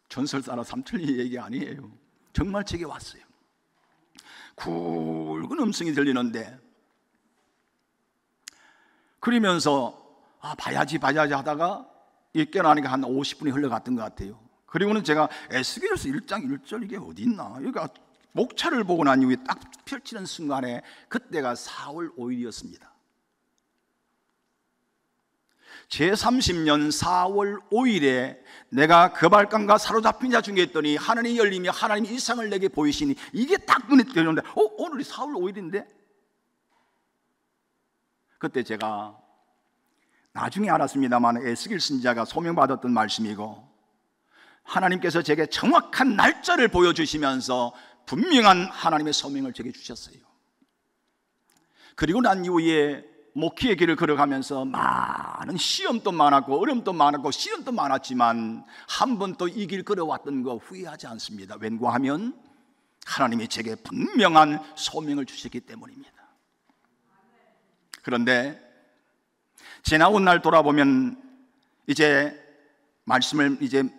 전설사나 삼천리 얘기 아니에요. 정말 제게 왔어요. 굵은 음성이 들리는데, 그러면서 봐야지 하다가 깨어나니까 한 50분이 흘러갔던 것 같아요. 그리고는 제가 에스겔에서 1장 1절 이게 어디 있나, 여기가 목차를 보고 난 이후에 딱 펼치는 순간에 그때가 4월 5일이었습니다. 제30년 4월 5일에 내가 거발감과 사로잡힌 자 중에 있더니 하늘이 열리며 하나님이 일상을 내게 보이시니, 이게 딱 눈에 띄었는데 오늘이 4월 5일인데? 그때 제가 나중에 알았습니다만 에스겔 선지자가 소명받았던 말씀이고, 하나님께서 제게 정확한 날짜를 보여주시면서 분명한 하나님의 소명을 제게 주셨어요. 그리고 난 이후에 목회의 길을 걸어가면서 많은 시험도 많았고 어려움도 많았고 시련도 많았지만 한 번도 이 길 걸어왔던 거 후회하지 않습니다. 왠고하면 하나님이 제게 분명한 소명을 주셨기 때문입니다. 그런데 지나온 날 돌아보면 이제 말씀을 이제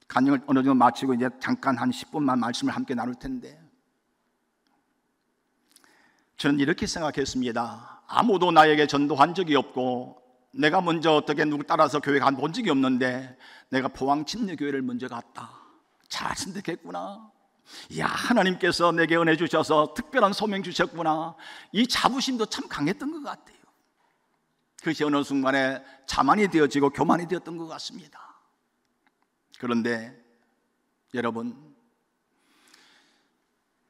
간증을 어느 정도 마치고 이제 잠깐 한 10분만 말씀을 함께 나눌 텐데, 저는 이렇게 생각했습니다. 아무도 나에게 전도한 적이 없고 내가 먼저 어떻게 누구 따라서 교회 간 적이 없는데 내가 포항 침례교회를 먼저 갔다. 잘 선택했구나. 이야, 하나님께서 내게 은혜 주셔서 특별한 소명 주셨구나. 이 자부심도 참 강했던 것 같아요. 그것이 어느 순간에 자만이 되어지고 교만이 되었던 것 같습니다. 그런데 여러분,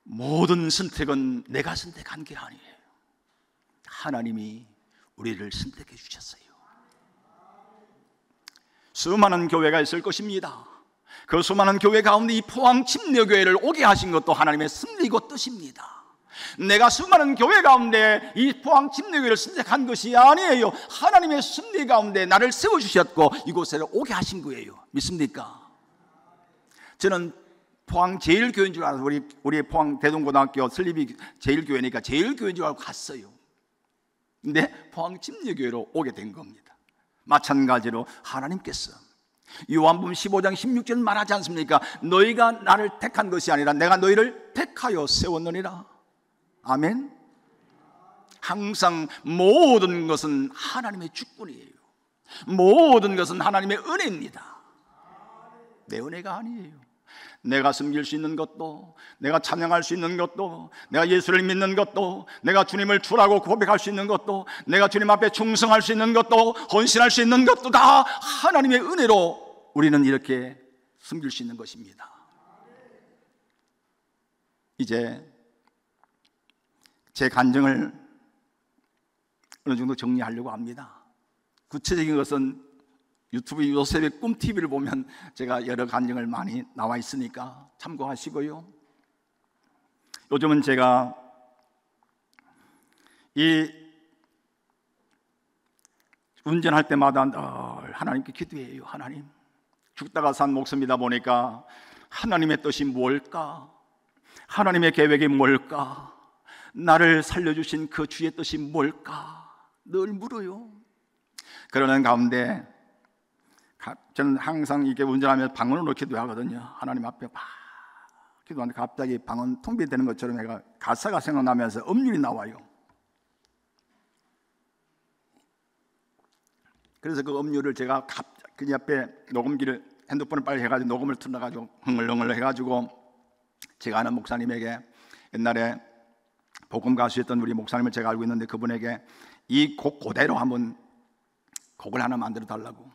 모든 선택은 내가 선택한 게 아니에요. 하나님이 우리를 선택해 주셨어요. 수많은 교회가 있을 것입니다. 그 수많은 교회 가운데 이 포항 침례교회를 오게 하신 것도 하나님의 섭리고 뜻입니다. 내가 수많은 교회 가운데 이 포항 침례교회를 선택한 것이 아니에요. 하나님의 섭리 가운데 나를 세워주셨고 이곳에 오게 하신 거예요. 믿습니까? 저는 포항 제일교회인 줄 알아서 우리 포항 대동고등학교 설립이 제일교회니까 제일교회인 줄 알고 갔어요. 근데 포항 침례교회로 오게 된 겁니다. 마찬가지로 하나님께서 요한복음 15장 16절 말하지 않습니까? 너희가 나를 택한 것이 아니라 내가 너희를 택하여 세웠느니라. 아멘. 항상 모든 것은 하나님의 주권이에요. 모든 것은 하나님의 은혜입니다. 내 은혜가 아니에요. 내가 섬길 수 있는 것도, 내가 찬양할 수 있는 것도, 내가 예수를 믿는 것도, 내가 주님을 주라고 고백할 수 있는 것도, 내가 주님 앞에 충성할 수 있는 것도, 헌신할 수 있는 것도 다 하나님의 은혜로 우리는 이렇게 섬길 수 있는 것입니다. 이제 제 간증을 어느 정도 정리하려고 합니다. 구체적인 것은 유튜브 요셉의 꿈TV를 보면 제가 여러 간증을 많이 나와 있으니까 참고하시고요. 요즘은 제가 이 운전할 때마다 하나님께 기도해요. 하나님, 죽다가 산 목숨이다 보니까 하나님의 뜻이 뭘까? 하나님의 계획이 뭘까? 나를 살려주신 그 주의 뜻이 뭘까? 늘 물어요. 그러는 가운데 저는 항상 이렇게 운전하면서 방언으로 기도하거든요. 하나님 앞에 막 기도하는데 갑자기 방언 통비되는 것처럼 내가 가사가 생각나면서 음률이 나와요. 그래서 그 음률을 제가 그 옆에 녹음기를 핸드폰을 빨리 해가지고 녹음을 틀어가지고 흥얼흥얼 해가지고 제가 아는 목사님에게, 옛날에 복음 가수였던 우리 목사님을 제가 알고 있는데 그분에게 이 곡 그대로 한번 곡을 하나 만들어 달라고,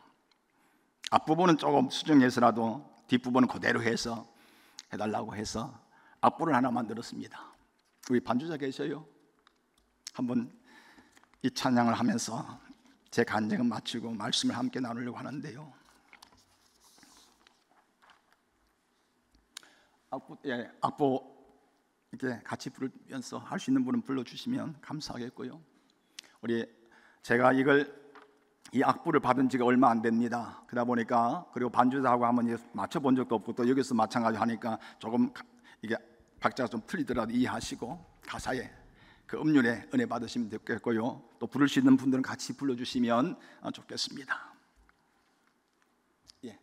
앞부분은 조금 수정해서라도 뒷부분은 그대로 해서 해달라고 해서 앞부분을 하나 만들었습니다. 우리 반주자 계셔요? 한번 이 찬양을 하면서 제 간증을 마치고 말씀을 함께 나누려고 하는데요. 악보 이렇게 같이 부르면서 할 수 있는 분은 불러주시면 감사하겠고요. 제가 이 악보를 받은 지가 얼마 안 됩니다. 그러다 보니까, 그리고 반주자하고 한번 맞춰본 적도 없고 또 여기서 마찬가지 하니까 조금 이게 박자가 좀 틀리더라도 이해하시고 가사에 그 음률에 은혜 받으시면 되겠고요. 또 부를 수 있는 분들은 같이 불러주시면 좋겠습니다. 예.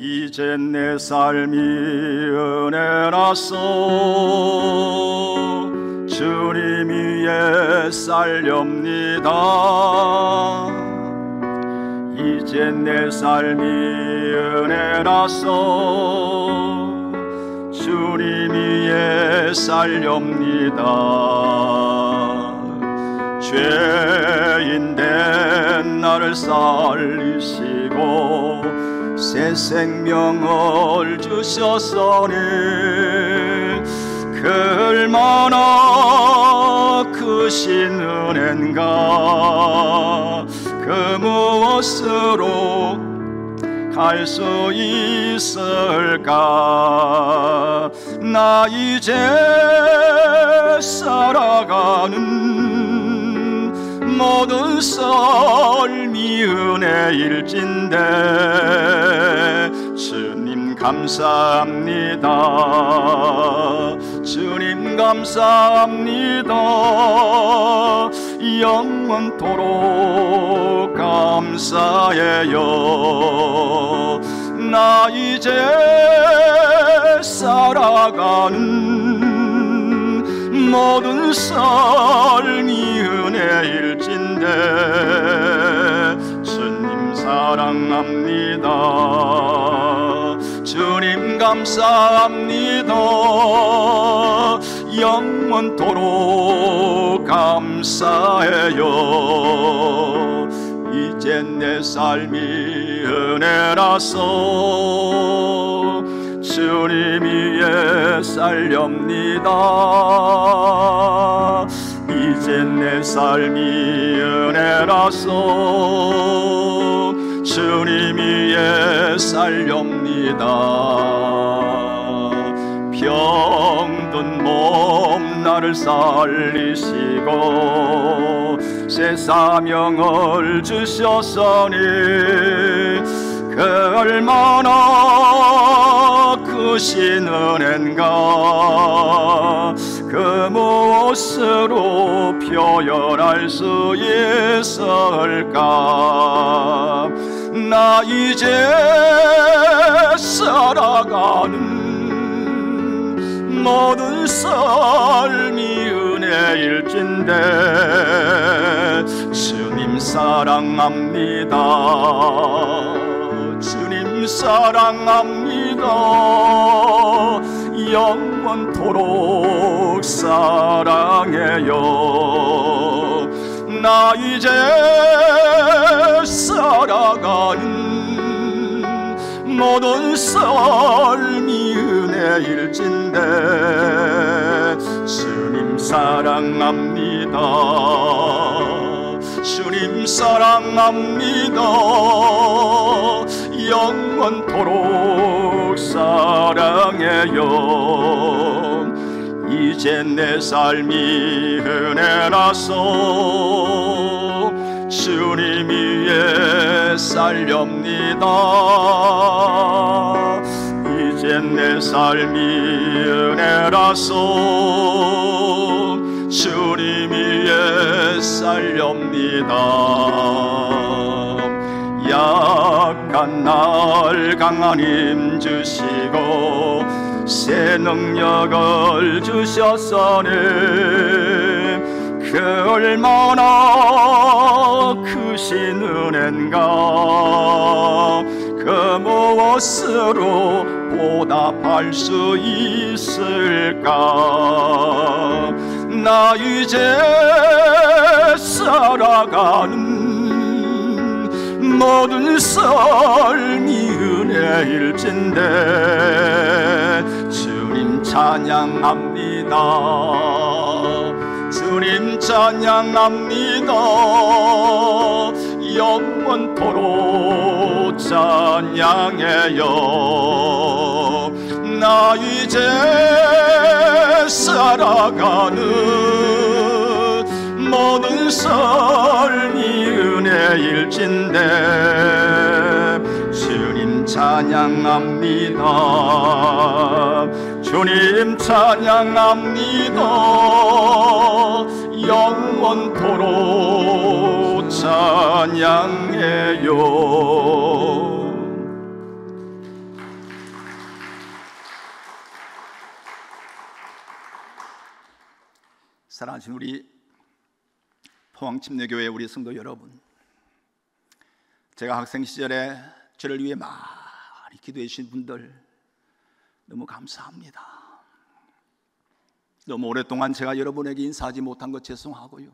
이제 내 삶이 은혜라서 주님 위에 살렵니다. 이제 내 삶이 은혜라서 주님 위에 살렵니다. 죄인 된 나를 살리시고 새 생명을 주셨으니 그 얼마나 크신 은혜인가. 그 무엇으로 갈 수 있을까. 나 이제 살아가는 모든 삶이 은혜일진데 주님 감사합니다. 주님 감사합니다. 영원토록 감사해요. 나 이제 살아가는 모든 삶이 은혜일진데 주님 사랑합니다. 주님 감사합니다. 영원토록 감사해요. 이제 내 삶이 은혜라서 주님 위에 살렵니다. 이제 내 삶이 은혜라서 주님 위에 살렵니다. 병든 몸 나를 살리시고 새 사명을 주셨으니 그 얼마나 크신 은혜인가 그 무엇으로 표현할 수 있을까. 나 이제 살아가는 모든 삶이 은혜일진데 주님 사랑합니다. 주님 사랑합니다. 영원토록 사랑해요. 나 이제 살아가는 모든 삶이 은혜일진데 주님 사랑합니다. 주님 사랑합니다. 영원토록 사랑해요. 이제 내 삶이 은혜라서 주님 위에 살렵니다. 이제 내 삶이 은혜라서 주님 위에 살렵니다. 약한 날 강한 힘 주시고 새 능력을 주셨으니 그 얼마나 크신 은혜인가 그 무엇으로 보답할 수 있을까. 나 이제 살아가는 모든 삶이 은혜일진데 주님 찬양합니다. 주님 찬양합니다. 영원토록 찬양해요. 나 이제 살아가는 모든 삶이 은혜일진데 주님 찬양합니다. 주님 찬양합니다. 영원토록 찬양해요. 사랑하신 우리 포항침례교회 우리 성도 여러분, 제가 학생 시절에 저를 위해 많이 기도해 주신 분들 너무 감사합니다. 너무 오랫동안 제가 여러분에게 인사하지 못한 것 죄송하고요.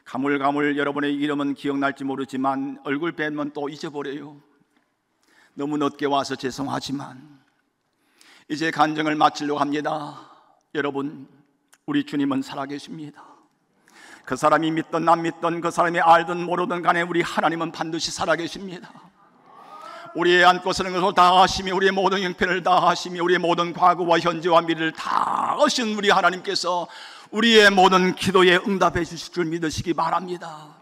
가물가물 여러분의 이름은 기억날지 모르지만 얼굴 뵈면 또 잊어버려요. 너무 늦게 와서 죄송하지만 이제 간증을 마치려고 합니다. 여러분, 우리 주님은 살아계십니다. 그 사람이 믿든 안 믿든 그 사람이 알든 모르든 간에 우리 하나님은 반드시 살아계십니다. 우리의 안고 서는 것을 다 하시며 우리의 모든 형편을 다 하시며 우리의 모든 과거와 현재와 미래를 다 하신 우리 하나님께서 우리의 모든 기도에 응답해 주실 줄 믿으시기 바랍니다.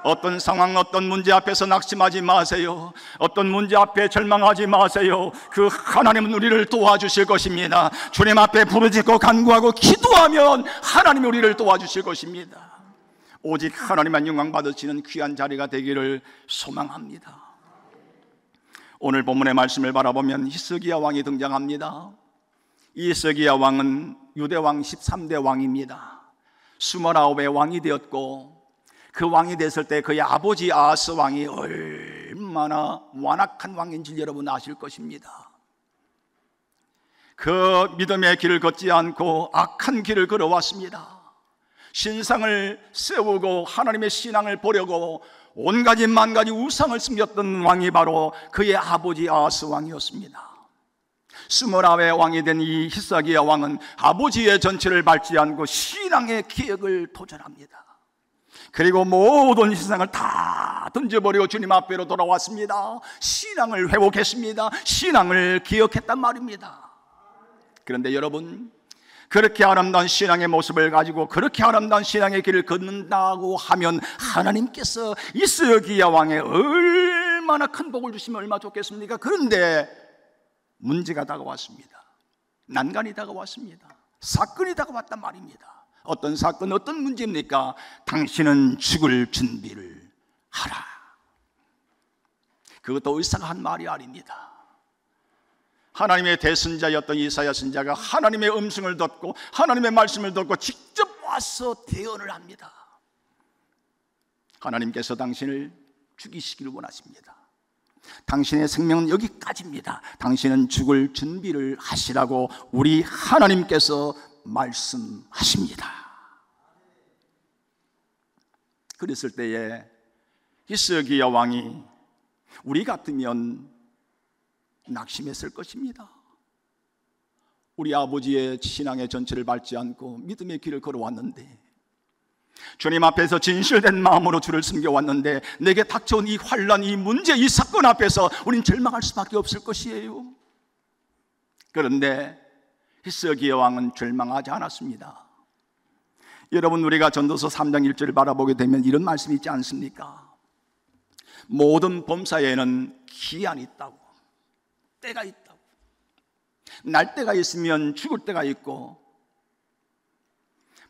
어떤 상황, 어떤 문제 앞에서 낙심하지 마세요. 어떤 문제 앞에 절망하지 마세요. 그 하나님은 우리를 도와주실 것입니다. 주님 앞에 부르짖고 간구하고 기도하면 하나님이 우리를 도와주실 것입니다. 오직 하나님만 영광 받으시는 귀한 자리가 되기를 소망합니다. 오늘 본문의 말씀을 바라보면 히스기야 왕이 등장합니다. 이 히스기야 왕은 유대왕 13대 왕입니다. 29의 왕이 되었고 그 왕이 됐을 때 그의 아버지 아하스 왕이 얼마나 완악한 왕인지 여러분 아실 것입니다. 그 믿음의 길을 걷지 않고 악한 길을 걸어왔습니다. 신상을 세우고 하나님의 신앙을 보려고 온가지 만가지 우상을 숨겼던 왕이 바로 그의 아버지 아하스 왕이었습니다. 29의 왕이 된 이 히스기야 왕은 아버지의 전체를 밟지 않고 신앙의 기획을 도전합니다. 그리고 모든 신앙을 다 던져버리고 주님 앞에로 돌아왔습니다. 신앙을 회복했습니다. 신앙을 기억했단 말입니다. 그런데 여러분, 그렇게 아름다운 신앙의 모습을 가지고 그렇게 아름다운 신앙의 길을 걷는다고 하면 하나님께서 이스기야 왕에 얼마나 큰 복을 주시면 얼마나 좋겠습니까? 그런데 문제가 다가왔습니다. 난관이 다가왔습니다. 사건이 다가왔단 말입니다. 어떤 사건, 어떤 문제입니까? 당신은 죽을 준비를 하라. 그것도 의사가 한 말이 아닙니다. 하나님의 대선자였던 이사야 선지자가 하나님의 음성을 듣고 하나님의 말씀을 듣고 직접 와서 대언을 합니다. 하나님께서 당신을 죽이시기를 원하십니다. 당신의 생명은 여기까지입니다. 당신은 죽을 준비를 하시라고 우리 하나님께서 말씀하십니다. 그랬을 때에 히스기야 왕이 우리 같으면 낙심했을 것입니다. 우리 아버지의 신앙의 전체를 밟지 않고 믿음의 길을 걸어왔는데, 주님 앞에서 진실된 마음으로 주를 섬겨왔는데, 내게 닥쳐온 이 환난, 이 문제, 이 사건 앞에서 우린 절망할 수밖에 없을 것이에요. 그런데 히스기야 왕은 절망하지 않았습니다. 여러분, 우리가 전도서 3장 1절을 바라보게 되면 이런 말씀이 있지 않습니까? 모든 범사에는 기한이 있다고, 때가 있다고. 날 때가 있으면 죽을 때가 있고,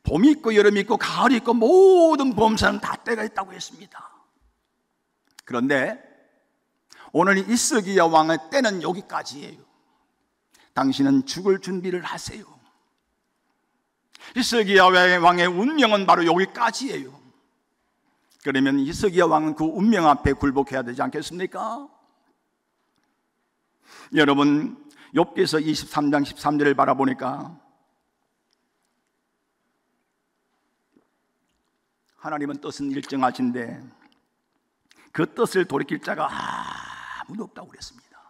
봄이 있고 여름이 있고 가을이 있고 모든 범사는 다 때가 있다고 했습니다. 그런데 오늘 히스기야 왕의 때는 여기까지예요. 당신은 죽을 준비를 하세요. 히스기야 왕의 운명은 바로 여기까지예요. 그러면 히스기야 왕은 그 운명 앞에 굴복해야 되지 않겠습니까? 여러분, 욥기서 23장 13절을 바라보니까 하나님은 뜻은 일정하신데 그 뜻을 돌이킬 자가 아무도 없다고 그랬습니다.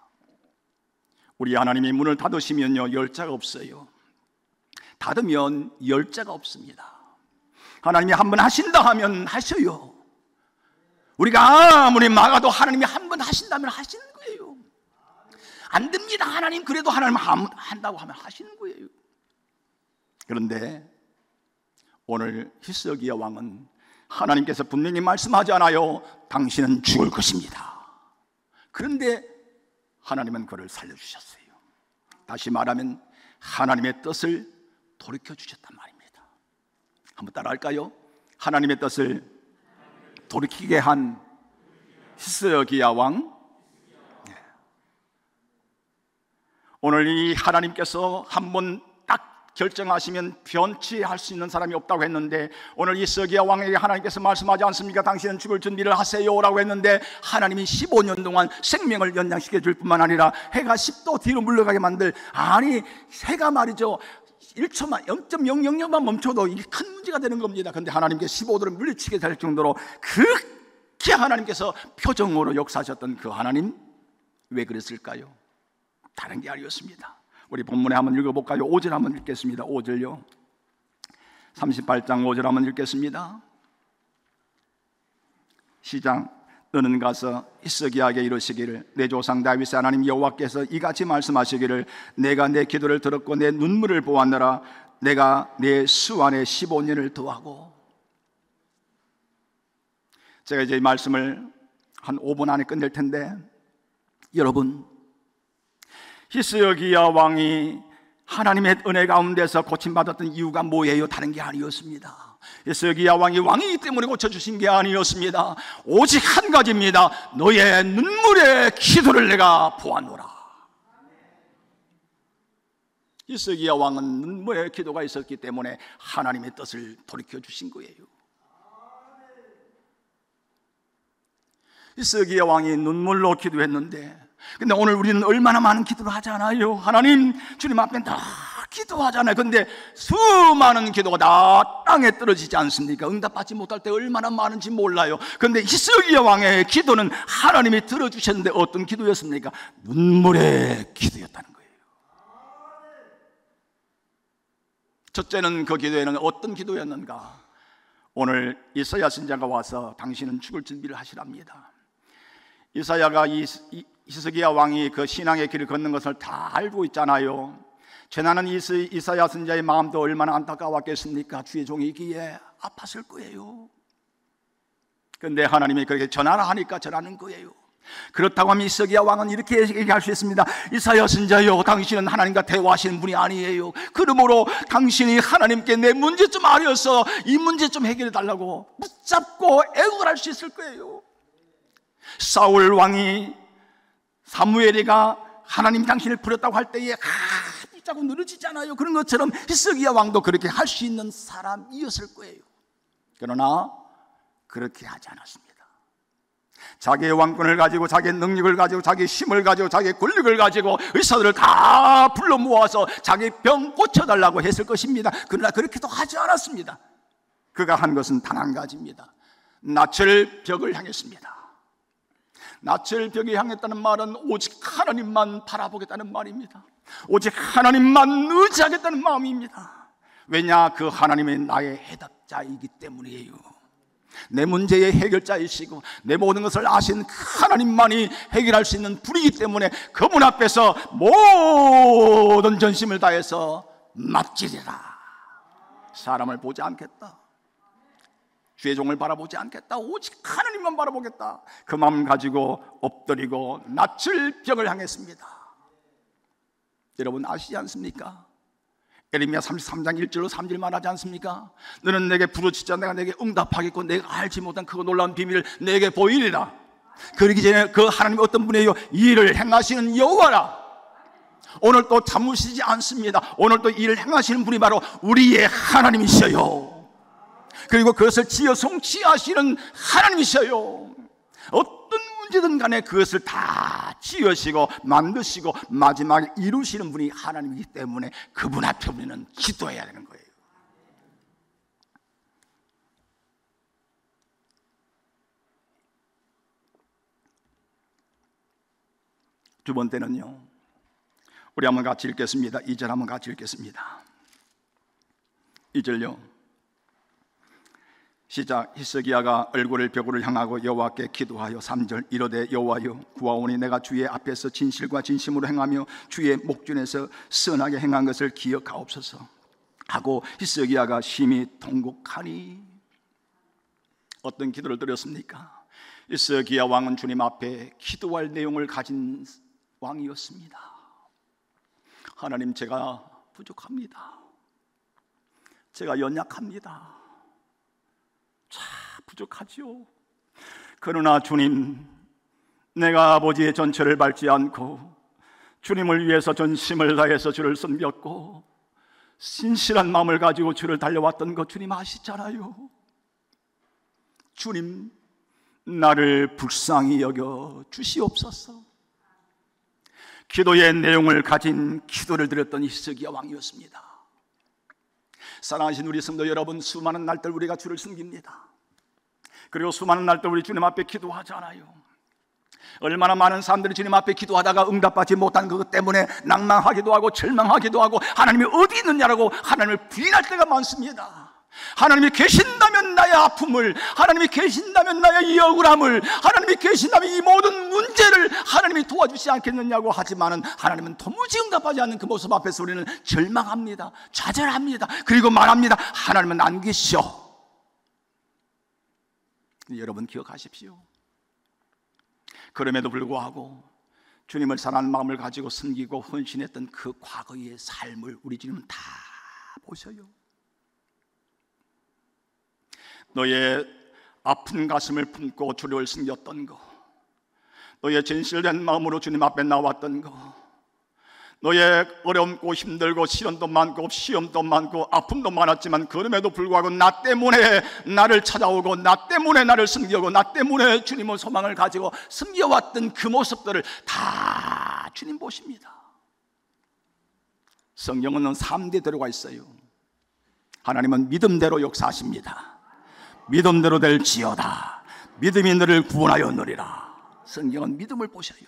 우리 하나님이 문을 닫으시면요, 열 자가 없어요. 닫으면 열 자가 없습니다. 하나님이 한 번 하신다 하면 하셔요. 우리가 아무리 막아도 하나님이 한 번 하신다면 하시는 거예요. 안 됩니다, 하나님. 그래도 하나님 한다고 하면 하시는 거예요. 그런데 오늘 히스기야 왕은 하나님께서 분명히 말씀하지 않아요. 당신은 죽을 것입니다. 그런데 하나님은 그를 살려주셨어요. 다시 말하면 하나님의 뜻을 돌이켜주셨단 말입니다. 한번 따라할까요? 하나님의 뜻을 돌이키게 한 히스기야 왕. 오늘 이 하나님께서 한번 결정하시면 변치할 수 있는 사람이 없다고 했는데, 오늘 히스기야 왕에게 하나님께서 말씀하지 않습니까? 당신은 죽을 준비를 하세요 라고 했는데, 하나님이 15년 동안 생명을 연장시켜 줄 뿐만 아니라 해가 10도 뒤로 물러가게 만들, 아니 해가 말이죠 1초만 0.000만 멈춰도 이게 큰 문제가 되는 겁니다. 그런데 하나님께 15도를 물리치게 될 정도로 그렇게 하나님께서 표정으로 역사하셨던 그 하나님, 왜 그랬을까요? 다른 게 아니었습니다. 우리 본문에 한번 읽어볼까요? 5절 한번 읽겠습니다. 5절요. 38장 5절 한번 읽겠습니다. 시작. 너는 가서 히스기야에게 이르시기를, 내 조상 다윗의 하나님 여호와께서 이같이 말씀하시기를, 내가 내 기도를 들었고 내 눈물을 보았노라. 내가 내 수 안에 15년을 더하고. 제가 이제 이 말씀을 한 5분 안에 끝낼 텐데, 여러분, 히스기야 왕이 하나님의 은혜 가운데서 고침받았던 이유가 뭐예요? 다른 게 아니었습니다. 히스기야 왕이 왕이기 때문에 고쳐주신 게 아니었습니다. 오직 한 가지입니다. 너의 눈물의 기도를 내가 보았노라. 히스기야 왕은 눈물의 기도가 있었기 때문에 하나님의 뜻을 돌이켜주신 거예요. 히스기야 왕이 눈물로 기도했는데, 근데 오늘 우리는 얼마나 많은 기도를 하잖아요. 하나님, 주님 앞에 다 기도하잖아요. 근데 수많은 기도가 다 땅에 떨어지지 않습니까? 응답받지 못할 때 얼마나 많은지 몰라요. 근데 히스기야 왕의 기도는 하나님이 들어주셨는데 어떤 기도였습니까? 눈물의 기도였다는 거예요. 첫째는, 그 기도에는 어떤 기도였는가? 오늘 이사야 선지자가 와서 당신은 죽을 준비를 하시랍니다. 이사야가 히스기야 왕이 그 신앙의 길을 걷는 것을 다 알고 있잖아요. 최나는 이사야 선지자의 마음도 얼마나 안타까웠겠습니까? 주의 종이기에 아팠을 거예요. 그런데 하나님이 그렇게 전하라 하니까 전하는 거예요. 그렇다고 하면 이스기야 왕은 이렇게 얘기할 수 있습니다. 이사야 선지자여, 당신은 하나님과 대화하시는 분이 아니에요. 그러므로 당신이 하나님께 내 문제 좀 알려서 이 문제 좀 해결해 달라고 붙잡고 애국할 수 있을 거예요. 사울 왕이 사무엘이가 하나님 당신을 부렸다고 할 때에 붙잡고 늘어지잖아요. 그런 것처럼 히스기야 왕도 그렇게 할 수 있는 사람이었을 거예요. 그러나 그렇게 하지 않았습니다. 자기의 왕권을 가지고, 자기의 능력을 가지고, 자기의 힘을 가지고, 자기의 권력을 가지고 의사들을 다 불러 모아서 자기 병 고쳐달라고 했을 것입니다. 그러나 그렇게도 하지 않았습니다. 그가 한 것은 단 한 가지입니다. 낯을 벽을 향했습니다. 낯을 벽에 향했다는 말은 오직 하나님만 바라보겠다는 말입니다. 오직 하나님만 의지하겠다는 마음입니다. 왜냐? 그 하나님이 나의 해답자이기 때문이에요. 내 문제의 해결자이시고 내 모든 것을 아신 하나님만이 해결할 수 있는 분이기 때문에 그분 앞에서 모든 전심을 다해서 맡기리라. 사람을 보지 않겠다, 주의 종을 바라보지 않겠다, 오직 하나님만 바라보겠다. 그 마음 가지고 엎드리고 낯을 벽을 향했습니다. 여러분 아시지 않습니까? 에레미야 33장 1절로 3절 말하지 않습니까? 너는 내게 부르짖자 내가 내게 응답하겠고 내가 알지 못한 그 놀라운 비밀을 내게 보이리라. 그러기 전에 그 하나님이 어떤 분이에요? 일을 행하시는 여호와라. 오늘 또 잠으시지 않습니다. 오늘 또 일을 행하시는 분이 바로 우리의 하나님이셔요. 그리고 그것을 지어 성취하시는 하나님이셔요. 어떤 문제든 간에 그것을 다 지으시고 만드시고 마지막에 이루시는 분이 하나님이기 때문에 그분 앞에 우리는 기도해야 되는 거예요. 두 번째는요, 우리 한번 같이 읽겠습니다. 2절 한번 같이 읽겠습니다. 2절요. 시작. 히스기야가 얼굴을 벽으로 향하고 여호와께 기도하여 3절 이르되 여호와여 구하오니 내가 주의 앞에서 진실과 진심으로 행하며 주의 목전에서 선하게 행한 것을 기억하옵소서 하고 히스기야가 심히 통곡하니. 어떤 기도를 드렸습니까? 히스기야 왕은 주님 앞에 기도할 내용을 가진 왕이었습니다. 하나님, 제가 부족합니다. 제가 연약합니다. 참 부족하지요. 그러나 주님, 내가 아버지의 전철을 밟지 않고 주님을 위해서 전심을 다해서 주를 섬겼고 신실한 마음을 가지고 주를 달려왔던 것 주님 아시잖아요. 주님, 나를 불쌍히 여겨 주시옵소서. 기도의 내용을 가진 기도를 드렸던 히스기야 왕이었습니다. 사랑하신 우리 성도 여러분, 수많은 날들 우리가 주를 섬깁니다. 그리고 수많은 날들 우리 주님 앞에 기도하잖아요. 얼마나 많은 사람들이 주님 앞에 기도하다가 응답받지 못한 그것 때문에 낭망하기도 하고 절망하기도 하고 하나님이 어디 있느냐라고 하나님을 부인할 때가 많습니다. 하나님이 계신다면 나의 아픔을, 하나님이 계신다면 나의 이 억울함을, 하나님이 계신다면 이 모든 문제를 하나님이 도와주지 않겠느냐고 하지만은 하나님은 도무지 응답하지 않는 그 모습 앞에서 우리는 절망합니다. 좌절합니다. 그리고 말합니다. 하나님은 안 계셔. 여러분 기억하십시오. 그럼에도 불구하고 주님을 사랑하는 마음을 가지고 섬기고 헌신했던 그 과거의 삶을 우리 주님은 다 보셔요. 너의 아픈 가슴을 품고 주를 섬겼던 거, 너의 진실된 마음으로 주님 앞에 나왔던 거, 너의 어렵고 힘들고 시련도 많고 시험도 많고 아픔도 많았지만 그럼에도 불구하고 나 때문에 나를 찾아오고 나 때문에 나를 섬기고 나 때문에 주님의 소망을 가지고 섬겨왔던 그 모습들을 다 주님 보십니다. 성경은 3대 대로가 있어요. 하나님은 믿음대로 역사하십니다. 믿음대로 될지어다. 믿음이 너를 구원하였느리라. 성경은 믿음을 보셔요.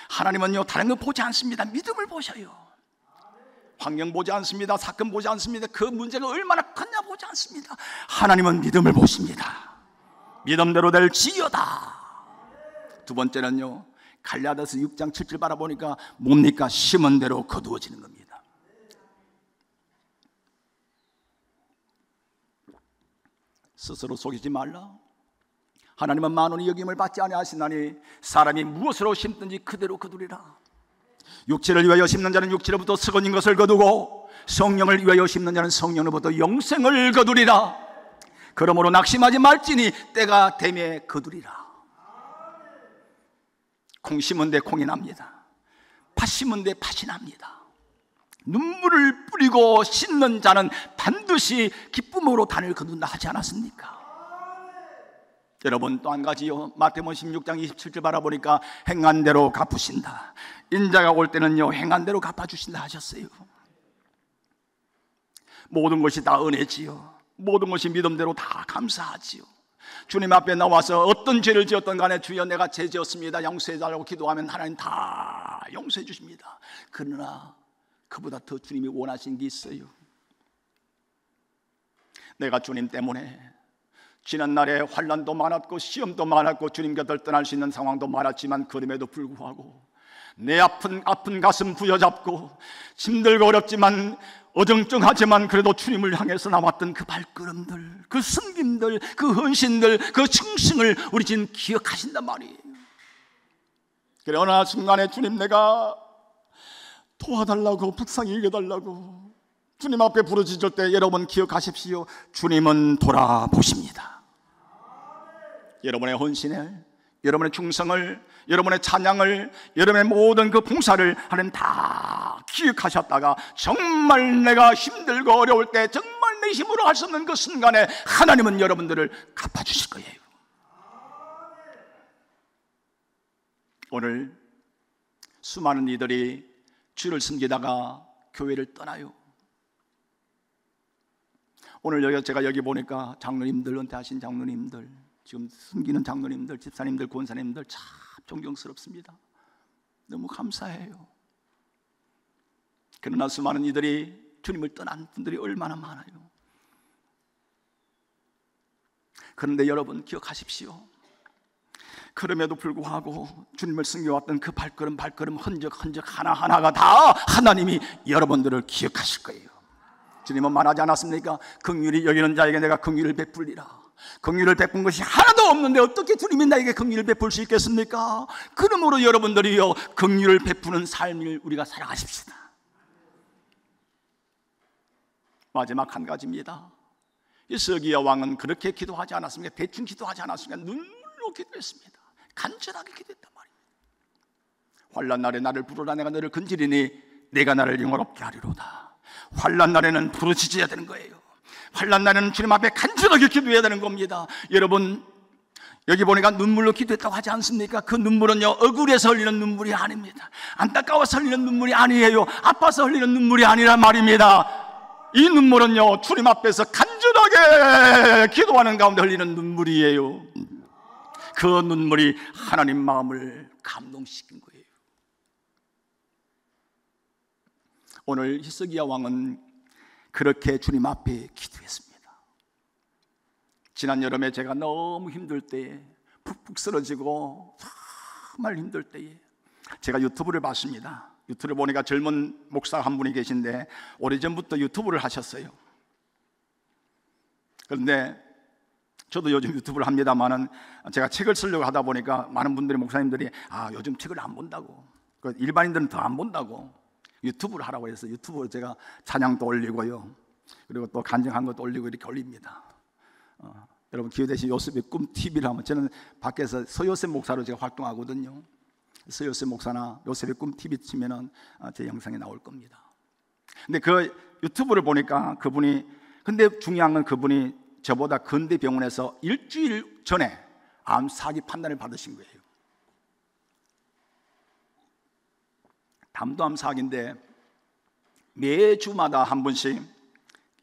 하나님은요 다른 거 보지 않습니다. 믿음을 보셔요. 환경 보지 않습니다. 사건 보지 않습니다. 그 문제가 얼마나 컸냐 보지 않습니다. 하나님은 믿음을 보십니다. 믿음대로 될지어다. 두 번째는요, 갈라디아서 6장 7절 바라보니까 뭡니까? 심은 대로 거두어지는 겁니다. 스스로 속이지 말라. 하나님은 만원이 여김을 받지 아니하시나니 사람이 무엇으로 심든지 그대로 거두리라. 육체를 위하여 심는 자는 육체로부터 썩어진 것을 거두고 성령을 위하여 심는 자는 성령으로부터 영생을 거두리라. 그러므로 낙심하지 말지니 때가 되매 거두리라. 콩 심은 데 콩이 납니다. 팥 심은 데 팥이 납니다. 눈물을 뿌리고 씻는 자는 반드시 기쁨으로 단을 거둔다 하지 않았습니까? 여러분, 또 한 가지요, 마태복음 16장 27절 바라보니까 행한 대로 갚으신다. 인자가 올 때는요 행한 대로 갚아주신다 하셨어요. 모든 것이 다 은혜지요. 모든 것이 믿음대로 다 감사하지요. 주님 앞에 나와서 어떤 죄를 지었던 간에 주여 내가 죄 지었습니다 용서해 달라고 기도하면 하나님 다 용서해 주십니다. 그러나 그보다 더 주님이 원하신 게 있어요. 내가 주님 때문에 지난날에 환난도 많았고 시험도 많았고 주님 곁을 떠날 수 있는 상황도 많았지만 그럼에도 불구하고 내 아픈 가슴 부여잡고 힘들고 어렵지만 어정쩡하지만 그래도 주님을 향해서 나왔던 그 발걸음들, 그 섬김들, 그 헌신들, 그 충성을 우리 지금 기억하신단 말이에요. 그러나 순간에 주님 내가 도와달라고 불쌍히 여겨달라고 주님 앞에 부르짖을 때 여러분 기억하십시오. 주님은 돌아보십니다. 여러분의 헌신을, 여러분의 충성을, 여러분의 찬양을, 여러분의 모든 그 봉사를 하나님 다 기억하셨다가 정말 내가 힘들고 어려울 때 정말 내 힘으로 할 수 없는 그 순간에 하나님은 여러분들을 갚아주실 거예요. 오늘 수많은 이들이 주를 섬기다가 교회를 떠나요. 오늘 제가 여기 보니까 장로님들, 은퇴하신 장로님들, 지금 섬기는 장로님들, 집사님들, 권사님들 참 존경스럽습니다. 너무 감사해요. 그러나 수많은 이들이 주님을 떠난 분들이 얼마나 많아요. 그런데 여러분 기억하십시오. 그럼에도 불구하고 주님을 섬겨왔던 그 발걸음 흔적 하나하나가 다 하나님이 여러분들을 기억하실 거예요. 주님은 말하지 않았습니까? 긍휼히 여기는 자에게 내가 긍휼을 베풀리라. 긍휼을 베푼 것이 하나도 없는데 어떻게 주님이 나에게 긍휼을 베풀 수 있겠습니까? 그러므로 여러분들이요 긍휼을 베푸는 삶을 우리가 살아가십시다. 마지막 한 가지입니다. 히스기야 왕은 그렇게 기도하지 않았습니까? 대충 기도하지 않았습니까? 눈물로 기도했습니다. 간절하게 기도했단 말입니다. 환난 날에 나를 부르라. 내가 너를 건지리니 내가 나를 영화롭게 하리로다. 환난 날에는 부르짖어야 되는 거예요. 환난 날에는 주님 앞에 간절하게 기도해야 되는 겁니다. 여러분 여기 보니까 눈물로 기도했다고 하지 않습니까? 그 눈물은요 억울해서 흘리는 눈물이 아닙니다. 안타까워서 흘리는 눈물이 아니에요. 아파서 흘리는 눈물이 아니란 말입니다. 이 눈물은요 주님 앞에서 간절하게 기도하는 가운데 흘리는 눈물이에요. 그 눈물이 하나님 마음을 감동시킨 거예요. 오늘 히스기야 왕은 그렇게 주님 앞에 기도했습니다. 지난 여름에 제가 너무 힘들 때에 푹푹 쓰러지고 정말 힘들 때에 제가 유튜브를 봤습니다. 유튜브를 보니까 젊은 목사 한 분이 계신데 오래전부터 유튜브를 하셨어요. 그런데 저도 요즘 유튜브를 합니다만은 제가 책을 쓰려고 하다 보니까 많은 분들이 목사님들이 요즘 책을 안 본다고, 일반인들은 더 안 본다고 유튜브를 하라고 해서 유튜브로 제가 찬양도 올리고요, 그리고 또 간증한 것도 올리고 이렇게 올립니다. 여러분 기회되신 요셉의 꿈 TV를 하면, 저는 밖에서 서요셉 목사로 제가 활동하거든요. 서요셉 목사나 요셉의 꿈 TV 치면은 제 영상이 나올 겁니다. 근데 그 유튜브를 보니까 근데 중요한 건 그분이 저보다 근대 병원에서 일주일 전에 암 사기 판단을 받으신 거예요. 담도암 사기인데 매주마다 한 번씩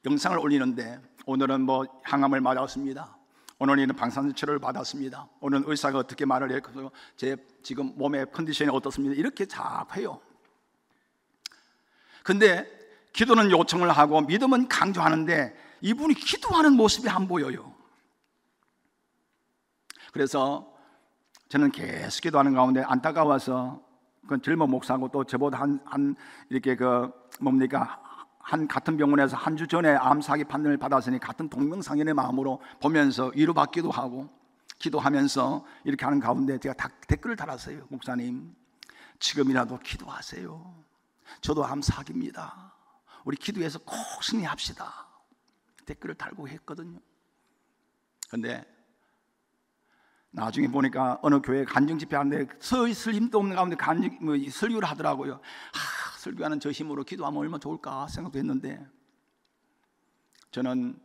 영상을 올리는데, 오늘은 항암을 맞았습니다. 오늘은 방사선 치료를 받았습니다. 오늘은 의사가 어떻게 말을 해서 제 지금 몸의 컨디션이 어떻습니다. 이렇게 자꾸 해요. 근데 기도는 요청을 하고 믿음은 강조하는데 이분이 기도하는 모습이 안 보여요. 그래서 저는 계속 기도하는 가운데 안타까워서 그 젊은 목사하고 또 저보다 이렇게 뭡니까 같은 병원에서 한 주 전에 암 사기 판단을 받았으니 같은 동명상련의 마음으로 보면서 위로받기도 하고 기도하면서 이렇게 하는 가운데 제가 댓글을 달았어요. 목사님, 지금이라도 기도하세요. 저도 암 사기입니다. 우리 기도해서 꼭 승리합시다. 댓글을 달고 했거든요. 근데 나중에 보니까 어느 교회 간증 집회 하는데 서 있을 힘도 없는 가운데 설교를 하더라고요. 설교하는 저 힘으로 기도하면 얼마나 좋을까 생각도 했는데, 저는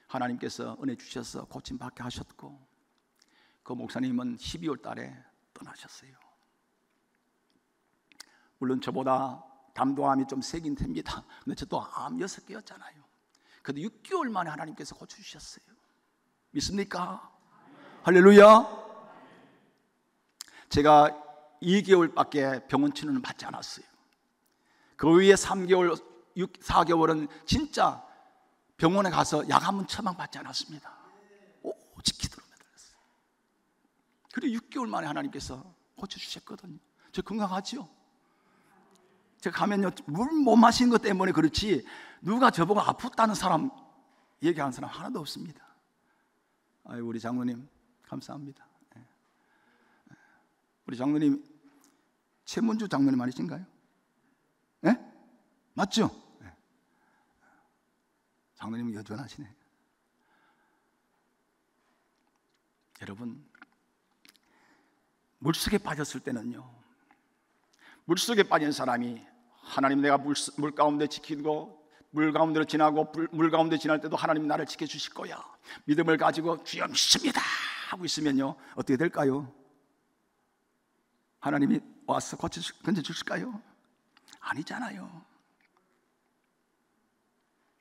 하나님께서 은혜 주셔서 고침받게 하셨고, 그 목사님은 12월 달에 떠나셨어요. 물론 저보다 담도암이 좀 세긴 됩니다. 근데 저도 암 6개였잖아요. 그래도 6개월 만에 하나님께서 고쳐주셨어요. 믿습니까? 할렐루야. 제가 2개월밖에 병원 치료는 받지 않았어요. 그 위에 3개월, 4개월은 진짜 병원에 가서 약 한 번 처방 받지 않았습니다. 오직 기도로 매달렸어요. 그리고 6개월 만에 하나님께서 고쳐주셨거든요. 저 건강하죠? 제가 가면요, 물 못 마시는 것 때문에 그렇지 누가 저보고 아프다는 사람, 얘기하는 사람 하나도 없습니다. 아유, 우리 장로님 감사합니다. 우리 장로님 최문주 장로님 아니신가요? 네? 맞죠? 네. 장로님은 여전하시네. 여러분, 물속에 빠졌을 때는요, 물속에 빠진 사람이 하나님, 내가 물 가운데 지키고 물 가운데로 지나고 물 가운데 지날 때도 하나님 나를 지켜주실 거야, 믿음을 가지고 주여 믿습니다 하고 있으면요, 어떻게 될까요? 하나님이 와서 건져주실까요? 아니잖아요.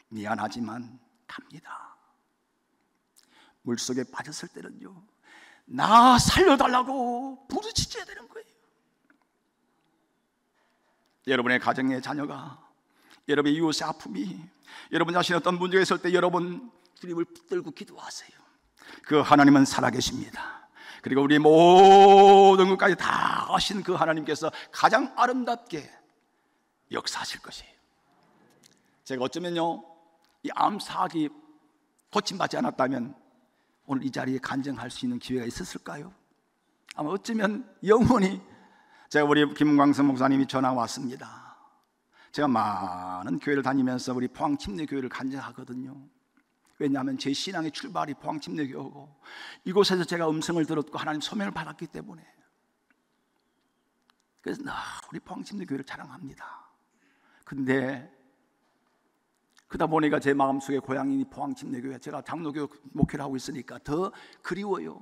미안하지만 갑니다. 물속에 빠졌을 때는요, 나 살려달라고 부르짖어야 되는 거예요. 여러분의 가정의 자녀가, 여러분의 이웃의 아픔이, 여러분 자신이 어떤 문제가 있을 때 여러분 주님을 붙들고 기도하세요. 그 하나님은 살아계십니다. 그리고 우리 모든 것까지 다 하신 그 하나님께서 가장 아름답게 역사하실 것이에요. 제가 어쩌면요, 이 암사기 고침받지 않았다면 오늘 이 자리에 간증할 수 있는 기회가 있었을까요? 아마 어쩌면 영원히, 제가 우리 김광성 목사님이 전화 왔습니다. 제가 많은 교회를 다니면서 우리 포항침례교회를 간증하거든요. 왜냐하면 제 신앙의 출발이 포항침례교회고, 이곳에서 제가 음성을 들었고 하나님 소명을 받았기 때문에. 그래서 우리 포항침례교회를 자랑합니다. 근데 그러다 보니까 제 마음속에 고향이 포항침례교회, 제가 장로교 목회를 하고 있으니까 더 그리워요.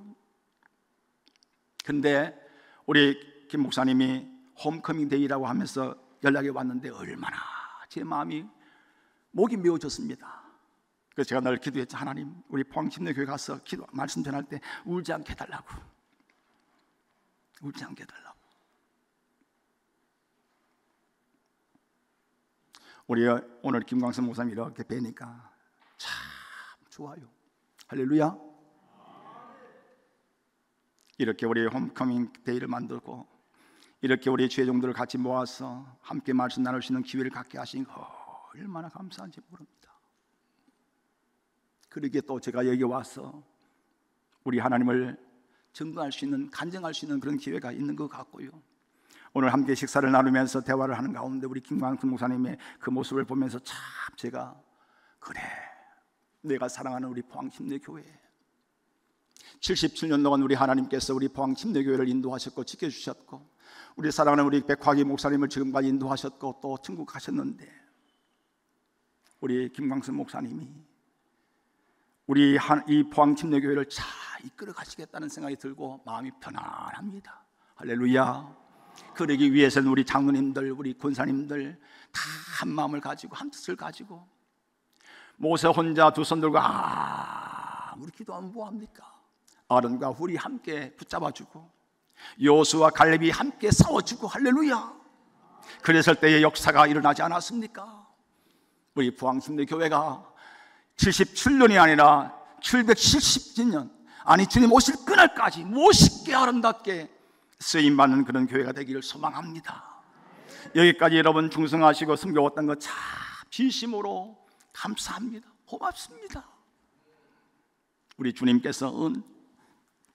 근데 우리 김 목사님이 홈커밍 데이라고 하면서 연락이 왔는데 얼마나 제 마음이 목이 메어졌습니다. 그래서 제가 늘 기도했죠. 하나님, 우리 포항침례교회 가서 말씀 전할 때 울지 않게 해달라고, 울지 않게 해달라고. 우리 오늘 김광선 목사님 이렇게 뵈니까 참 좋아요. 할렐루야. 이렇게 우리 홈커밍 데이를 만들고, 이렇게 우리 죄종들을 같이 모아서 함께 말씀 나눌 수 있는 기회를 갖게 하신 거 얼마나 감사한지 모릅니다. 그러기에 또 제가 여기 와서 우리 하나님을 증거할 수 있는, 간증할 수 있는 그런 기회가 있는 것 같고요. 오늘 함께 식사를 나누면서 대화를 하는 가운데 우리 김광수 목사님의 그 모습을 보면서 참 제가, 그래, 내가 사랑하는 우리 포항침례교회, 77년 동안 우리 하나님께서 우리 포항침례교회를 인도하셨고 지켜주셨고, 우리 사랑하는 우리 백화기 목사님을 지금까지 인도하셨고 또 천국하셨는데, 우리 김광수 목사님이 우리 이 포항침례교회를 잘 이끌어 가시겠다는 생각이 들고 마음이 편안합니다. 할렐루야. 그러기 위해서는 우리 장로님들, 우리 권사님들 다 한 마음을 가지고, 한 뜻을 가지고, 모세 혼자 두 손 들고 우리 기도하면 뭐합니까? 아론과 훌이 함께 붙잡아주고, 여호수아와 갈렙이 함께 싸워주고, 할렐루야. 그랬을 때의 역사가 일어나지 않았습니까? 우리 포항침례교회가 77년이 아니라 770년, 아니 주님 오실 그날까지 멋있게 아름답게 쓰임받는 그런 교회가 되기를 소망합니다. 여기까지 여러분 충성하시고 섬겨왔던 거 참 진심으로 감사합니다. 고맙습니다. 우리 주님께서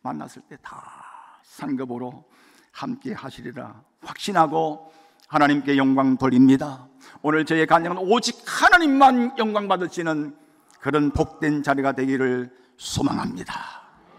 만났을 때 다 상급으로 함께 하시리라 확신하고 하나님께 영광 돌립니다. 오늘 저의 간증은 오직 하나님만 영광 받으시는 그런 복된 자리가 되기를 소망합니다.